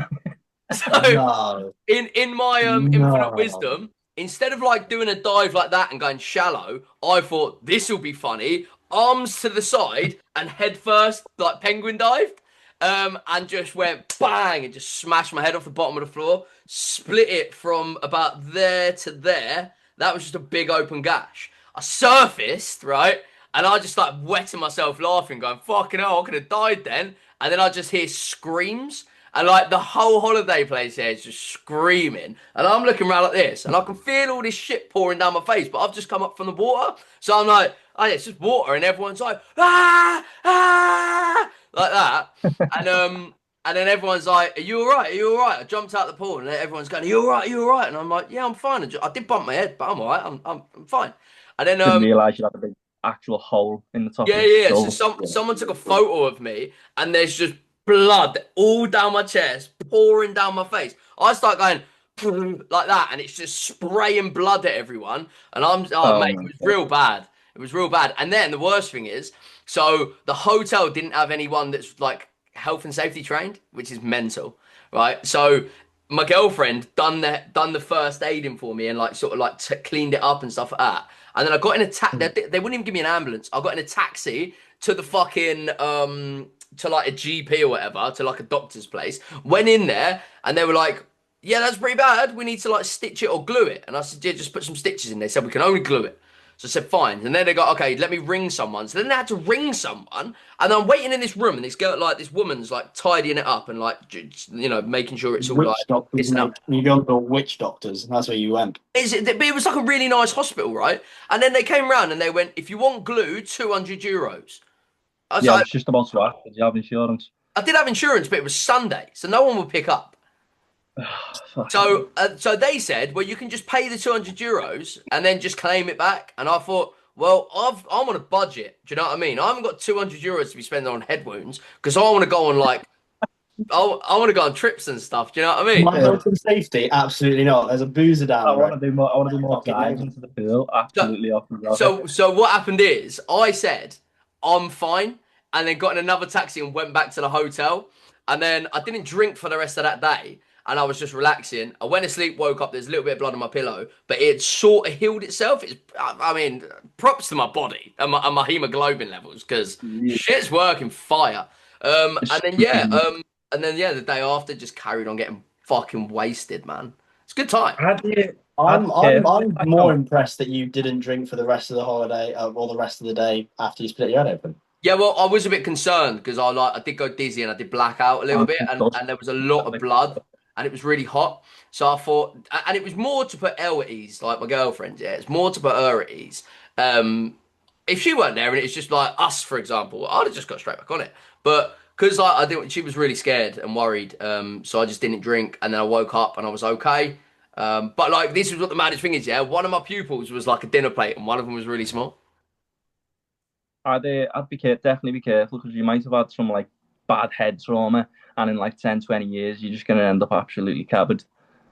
so No, in my infinite no. wisdom, instead of like doing a dive like that and going shallow, I thought this will be funny. Arms to the side and head first, like penguin dived, and just went bang and just smashed my head off the bottom of the floor, split it from about there to there. That was just a big open gash. I surfaced, right, and I just started wetting myself laughing, going, "Fucking hell, I could have died then." And then I just hear screams. And like the whole holiday place here is just screaming. And I'm looking around like this, and I can feel all this shit pouring down my face, but I've just come up from the water. So I'm like, oh yeah, it's just water, and everyone's like, ah, ah, like that. And then everyone's like, are you all right? Are you all right? I jumped out the pool, and everyone's going, are you all right? Are you all right? And I'm like, yeah, I'm fine. I did bump my head, but I'm all right. I'm fine. And then Didn't realise you had a big actual hole in the top yeah, of your yeah. So skull. someone took a photo of me, and there's just blood all down my chest, pouring down my face. I start going like that, and it's just spraying blood at everyone. And oh Oh mate, it my was god. real bad. It was real bad. And then the worst thing is, so the hotel didn't have anyone that's like health and safety trained, which is mental, right? So my girlfriend done the first aiding for me and like sort of like cleaned it up and stuff like that. And then I got in a taxi. They wouldn't even give me an ambulance. I got in a taxi to the fucking to like a GP or whatever, to like a doctor's place. Went in there and they were like, "Yeah, that's pretty bad. We need to like stitch it or glue it." And I said, "Yeah, just put some stitches in." They said, "We can only glue it." So I said, "Fine." And then they go, "Okay, let me ring someone." So then they had to ring someone, and I'm waiting in this room, and this girl, like this woman's like tidying it up and like you know making sure it's all like Witch doctors, listen up. mate. You go to witch doctors. That's where you went. But it was like a really nice hospital, right? And then they came round and they went, if you want glue, €200. I was Yeah, I like, was just about to ask, did you have insurance? I did have insurance, but it was Sunday, so no one would pick up. Fucking hell. So they said, well, you can just pay the €200 and then just claim it back. And I thought, well, I'm on a budget. Do you know what I mean? I haven't got €200 to be spending on head wounds because I want to go on like, I want to go on trips and stuff. Do you know what I mean? My health and safety, absolutely not. There's a boozer down I the road. want to do more. I want to do more Fucking dives hell. into the pool. So, Absolutely off the road. so what happened is I said I'm fine, and then got in another taxi and went back to the hotel. And then I didn't drink for the rest of that day, and I was just relaxing. I went to sleep, woke up. There's a little bit of blood on my pillow, but it sort of healed itself. I mean, props to my body and my hemoglobin levels because Yeah. shit's working fire. It's And then yeah, the day after, just carried on getting fucking wasted, man. It's a good time. How do you? I'm more impressed that you didn't drink for the rest of the holiday or the rest of the day after you split your head open. Yeah, well, I was a bit concerned because I did go dizzy and I did black out a little bit, and there was a lot of blood and it was really hot. So I thought, and it was more to put Elle at ease, like my girlfriend. Yeah, it's more to put her at ease. If she weren't there and it's just like us, for example, I'd have just got straight back on it. But because I didn't, she was really scared and worried. So I just didn't drink, and then I woke up and I was okay. But like this was what the maddest thing is. Yeah, one of my pupils was like a dinner plate, and one of them was really small. I'd definitely be careful because you might have had some like bad head trauma, and in like 10, 20 years, you're just gonna end up absolutely covered.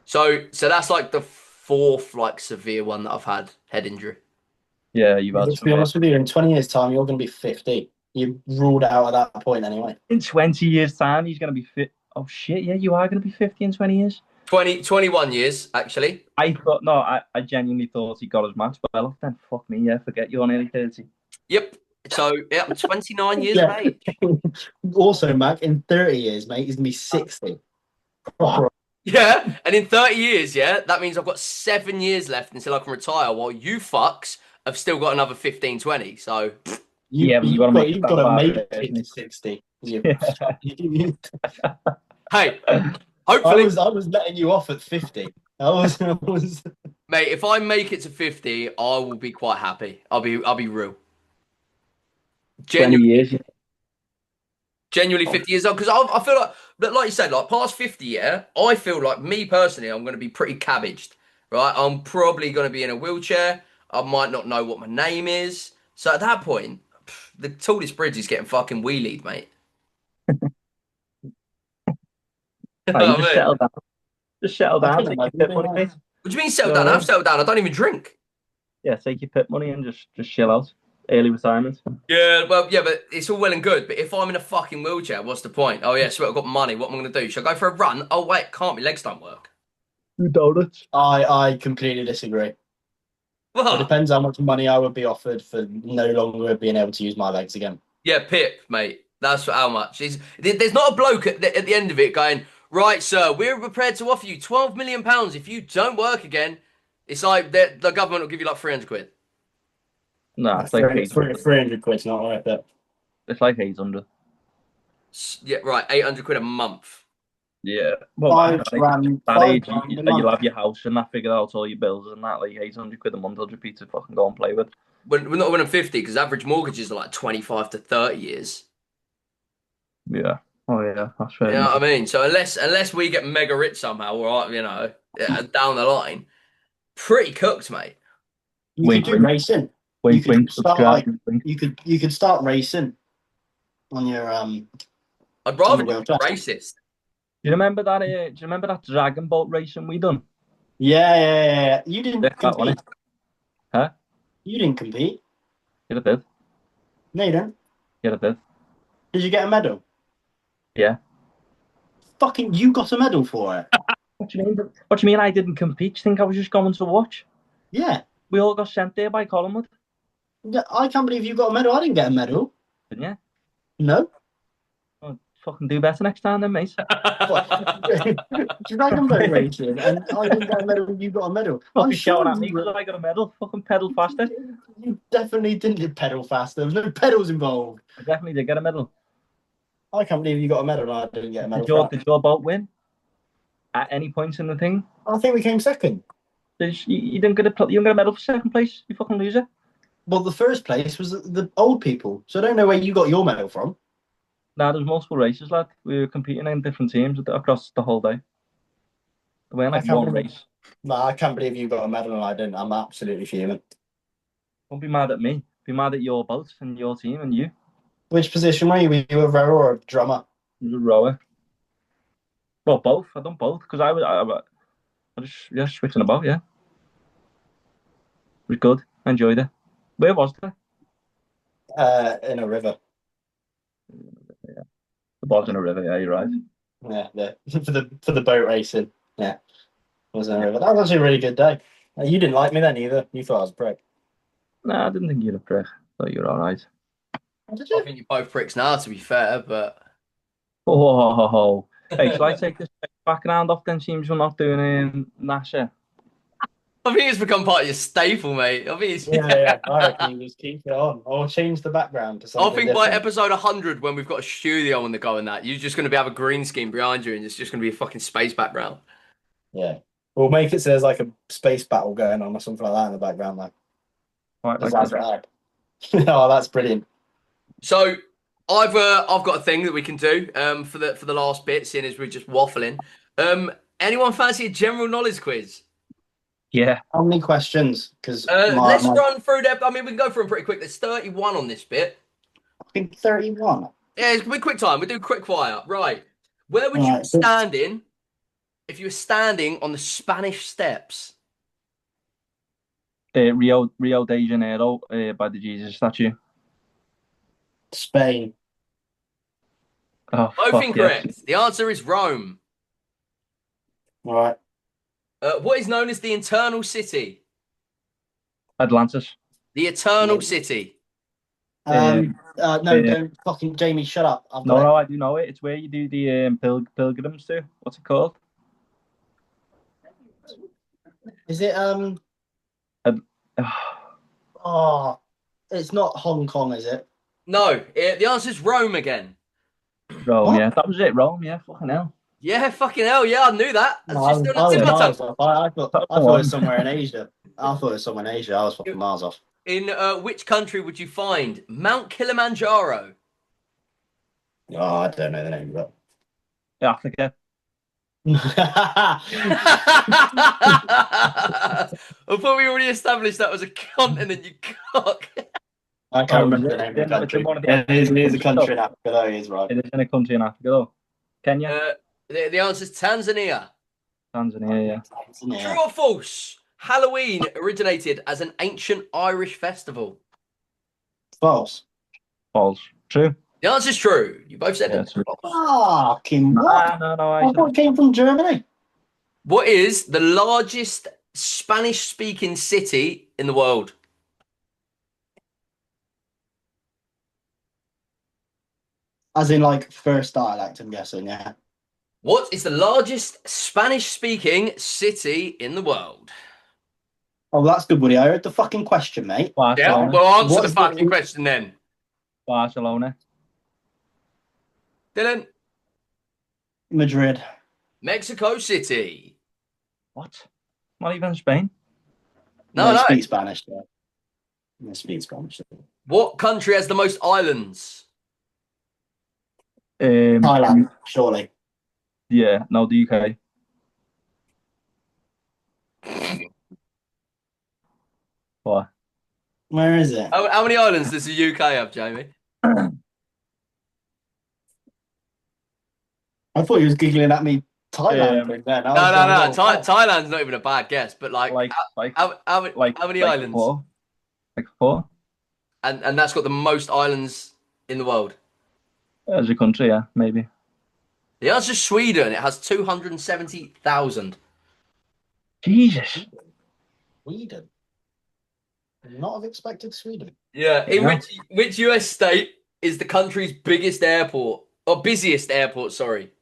So that's like the fourth like severe one that I've had head injury. Yeah, you've had To be some. honest with you, in 20 years' time, you're going to be 50. You ruled out at that point anyway. In 20 years' time, he's gonna be fit. Oh shit! Yeah, you are gonna be 50 in 20 years. 21 years actually. I thought no, I genuinely thought he got his match well off then. Fuck me, yeah, forget you're nearly 30. Yep. So yeah, I'm 29 years of Yeah. age. Also, Mac, in 30 years, mate, he's going to be 60. Yeah, and in 30 years, yeah, that means I've got 7 years left until I can retire, while you fucks have still got another 15, 20. So Yeah, but you've got to make it to 60. hey, I hopefully, was letting you off at 50. I was mate, if I make it to 50, I will be quite happy. I'll be real. 20 years. Genuinely 50 years old, because I feel like you said, like past 50, yeah, I feel like me personally, I'm going to be pretty cabbaged, right? I'm probably going to be in a wheelchair. I might not know what my name is. So at that point, the tallest bridge is getting fucking wheelied, mate. You know Right, you what I just mean? settle down. Just settle I down. couldn't Take your imagine pit doing money, mate. that. What do you mean settle You know down? what I I've mean? settled down. I don't even drink. Yeah, take your pit money and just chill out. Early retirement. Yeah, well, yeah, but it's all well and good. But if I'm in a fucking wheelchair, what's the point? Oh yeah, sweet, I've got money. What am I going to do? Should I go for a run? Oh wait, can't. My legs don't work. Two donuts. I completely disagree. It What? depends how much money I would be offered for no longer being able to use my legs again. Yeah, Pip, mate. That's how much. There's not a bloke at the end of it going, right, sir, we're prepared to offer you £12 million if you don't work again. It's like the government will give you like 300 quid. Nah, it's like 800. 300 quid's not worth it. It's like 800. Yeah, right, 800 quid a month. Yeah. Well, Five at grand, that age, 5 grand a you'll month. have your house and that figured out all your bills and that, like 800 quid a month, I'll repeat to fucking go and play with. We're not when I'm 50 because average mortgages are like 25 to 30 years. Yeah. Oh, yeah, that's fair You know enough. what I mean? So unless we get mega rich somehow, or you know, down the line, pretty cooked, mate. You Wink, could do wink. racing. Wink, could wink, start subscribe. like- Wink. You could start racing on your I'd rather On the just be wheelchair. racist. Do you remember that? Do you remember that dragon boat racing we done? Yeah. You didn't That one, compete. Huh? You didn't compete. Yeah, I did. No, you don't. Yeah, I did. Did you get a medal? Yeah. Fucking, you got a medal for it. What do you mean? What do you mean I didn't compete? Do you think I was just going to watch? Yeah. We all got sent there by Collingwood, Yeah, I can't believe you got a medal. I didn't get a medal. didn't you? No. Oh, fucking do better next time then, mate. Dragon boat racing, and I didn't get a medal. You got a medal. Don't I'm be sure shouting at me you, because I got a medal. Fucking pedal faster. you definitely didn't pedal fast. There was no pedals involved. I definitely did get a medal. I can't believe you got a medal and I didn't get a medal. Did your boat win? At any point in the thing? I think we came second. You didn't get a medal for second place, you fucking loser. Well, the first place was the old people, so I don't know where you got your medal from. Nah, there's multiple races, lad. We were competing in different teams across the whole day. There weren't like one race. Nah, I can't believe you got a medal and I didn't. I'm absolutely fuming. Don't be mad at me. Be mad at your boat and your team and you. Which position were you? Were you a rower or a drummer? You a rower. Well, both. I done both because I just switching about. Yeah, it was good. I enjoyed it. Where was it? In a river. Yeah, the was in a river. Yeah, you're right. Yeah, for the boat racing. Yeah, it was in a river. That was actually a really good day. You didn't like me then either. You thought I was a prick. Nah, I didn't think you'd a prick. Thought you were all right. Did I you? think you're both pricks now, to be fair, but Oh, hey, shall I take this background off then? Seems we're not doing NASA. I think it's become part of your staple, mate. I think it's, Yeah. I reckon you just keep it on, or change the background to I something think by different. episode 100, when we've got a studio on the go and that, you're just going to have a green screen behind you and it's just going to be a fucking space background. Yeah, we'll make it so there's like a space battle going on or something like that in the background, like. Right, Oh, that's brilliant. So I've got a thing that we can do for the last bit, seeing as we're just waffling. Anyone fancy a general knowledge quiz? Yeah. How many questions? Because Let's run through that. I mean, we can go through them pretty quick. There's 31 on this bit. I think 31. Yeah, it's gonna be quick time. We do quick fire. Right. Where would you be standing if you were standing on the Spanish Steps? Rio de Janeiro by the Jesus statue. Spain. Oh, Both fuck incorrect. yes. The answer is Rome. All right. What is known as the Eternal City? Atlantis. The Eternal City. No, don't fucking Jamie, shut up. No, I do know it. It's where you do the pilgrims to. What's it called? Is it Oh, it's not Hong Kong, is it? No, the answer is Rome again. Rome, What? yeah. That was it, Rome, yeah. Fucking hell. Yeah, fucking hell, yeah, I knew that. That's No, just I on the was tip of my miles tongue. off. I thought it was somewhere in Asia. I thought it was somewhere in Asia. I was fucking miles off. In which country would you find Mount Kilimanjaro? Oh, I don't know the name of Africa. it. I thought we already established that was a continent, you cock. I can't remember the name of the country. It is a country in Africa, though. He is right. It is in a country in Africa, though. Kenya. The answer is Tanzania. Tanzania, yeah. True or false? Halloween originated as an ancient Irish festival. False. False. True. The answer is true. You both said Yeah, it. true. Fucking what? No. I thought it came from Germany. What is the largest Spanish-speaking city in the world? As in, like, first dialect, I'm guessing, yeah. What is the largest Spanish-speaking city in the world? Oh, that's good, buddy. I heard the fucking question, mate. Yeah, Barcelona. well, answer What the is fucking question then. Barcelona. Dillon, Madrid. Mexico City. What? Not even Spain? No, They no. speak Spanish, yeah. They speak Spanish. What country has the most islands? Thailand, surely. Yeah, no, the UK. What? Where is it? How many islands does the UK have, Jamie? I thought he was giggling at me Thailand thing then. No. Thailand's not even a bad guess, but how many islands? Four. Like four? And that's got the most islands in the world. As a country, yeah, maybe. The answer is Sweden. It has 270,000. Jesus. Sweden. Would not have expected Sweden. Yeah. In Yeah. which US state is the country's biggest airport? Or busiest airport, sorry.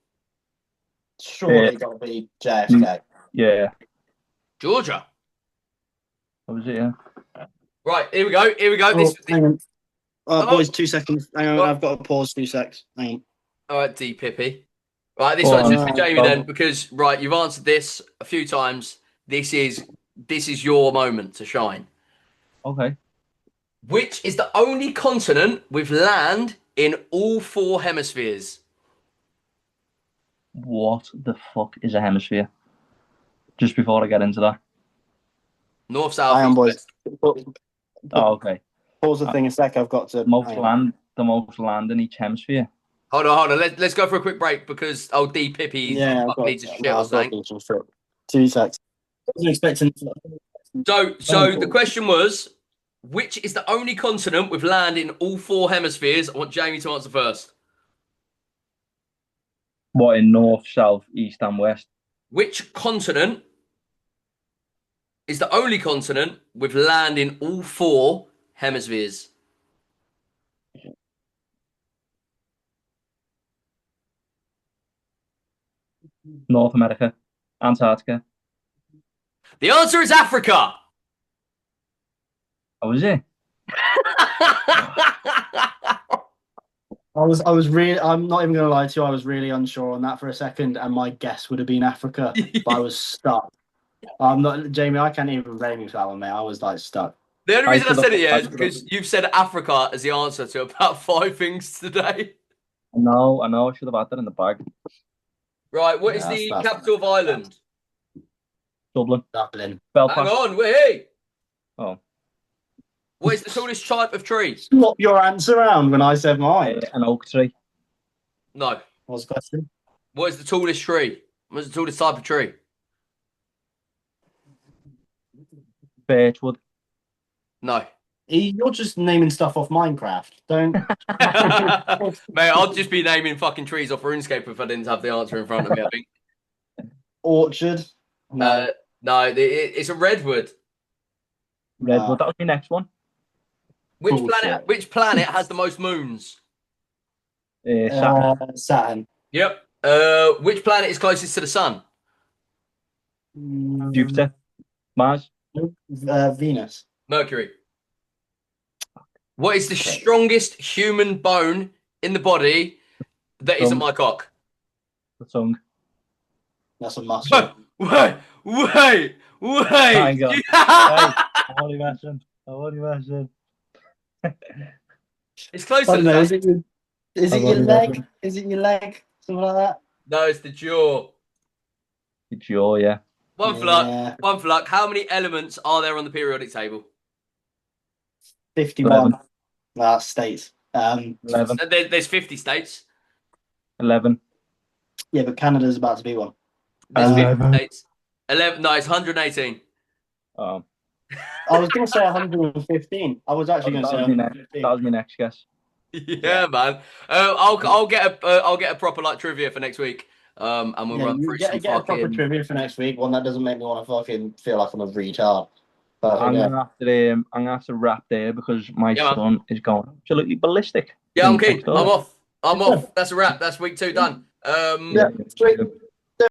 Surely got to be JFK. Yeah. Georgia. What was it, yeah? Right, here we go. Hang on. Hello? Boys, 2 seconds. Hang on, What? I've got to pause 2 secs. Hang on. All right, D Pippy. Right, this Oh, one's just for no. Jamie then, because right, you've answered this a few times. This is your moment to shine. Okay. Which is the only continent with land in all 4 hemispheres? What the fuck is a hemisphere? Just before I get into that. North, south, Hang on, east, boys. west. Oh, okay. Pause the thing a sec. I've got to. The most hang on. land in each hemisphere. Hold on. Let's go for a quick break because old D Pippy Yeah, I've got needs a shit no, or I've got something. to do some shit. 2 secs. I wasn't expecting. So the question was, which is the only continent with land in all 4 hemispheres? I want Jamie to answer first. What, in north, south, east, and west? Which continent is the only continent with land in all 4 hemispheres? North America, Antarctica. The answer is Africa. Oh, is it? I was really. I'm not even going to lie to you. I was really unsure on that for a second, and my guess would have been Africa, but I was stuck. I'm not, Jamie. I can't even blame you for that one, mate. I was like stuck. The only reason I said it, yeah, is I because you've said Africa as the answer to about 5 things today. I know. I should have had that in the bag. Right, what is Yeah, the that's capital of Ireland? Dublin. Dublin. Belfast. Hang on, wait. Oh. What is the tallest type of tree? Swap your answer around when I said mine. An oak tree. No. What was the question? What is the tallest tree? What is the tallest type of tree? Birchwood. No. You're just naming stuff off Minecraft. Don't. Mate, I'd just be naming fucking trees off RuneScape if I didn't have the answer in front of me, I think. Orchard. No. No, it's a redwood. Redwood. That was my next one. Bullshit. Which planet has the most moons? Saturn. Saturn. Yep. Which planet is closest to the sun? Jupiter. Mars. Venus. Mercury. What is the strongest human bone in the body that isn't my cock? The tongue. That's a muscle. Wait. Hang on. Hey, I'm only messing. It's close I to don't the know. sun. Is it your leg? Is it your leg? Something like that. No, it's the jaw. The jaw, yeah. One for luck. How many elements are there on the periodic table? 51. States. 11. There's 50 states. 11. Yeah, but Canada's about to be one. It's 11. 58. 11. No, it's 118. Oh, I was going to say 115. I was actually going to say that was 115. my next guess. Yeah, man. I'll get a proper like trivia for next week. And we'll Yeah, run you through some get a proper fucking. trivia for next week. One that doesn't make me want to fucking feel like I'm a retard. But I'm yeah, gonna have to wrap there because my Yeah, man. son is going absolutely ballistic. Yeah, I'm Next keen. door. I'm off. I'm Good. off. That's a wrap. That's week 2 done. Yeah, sweet.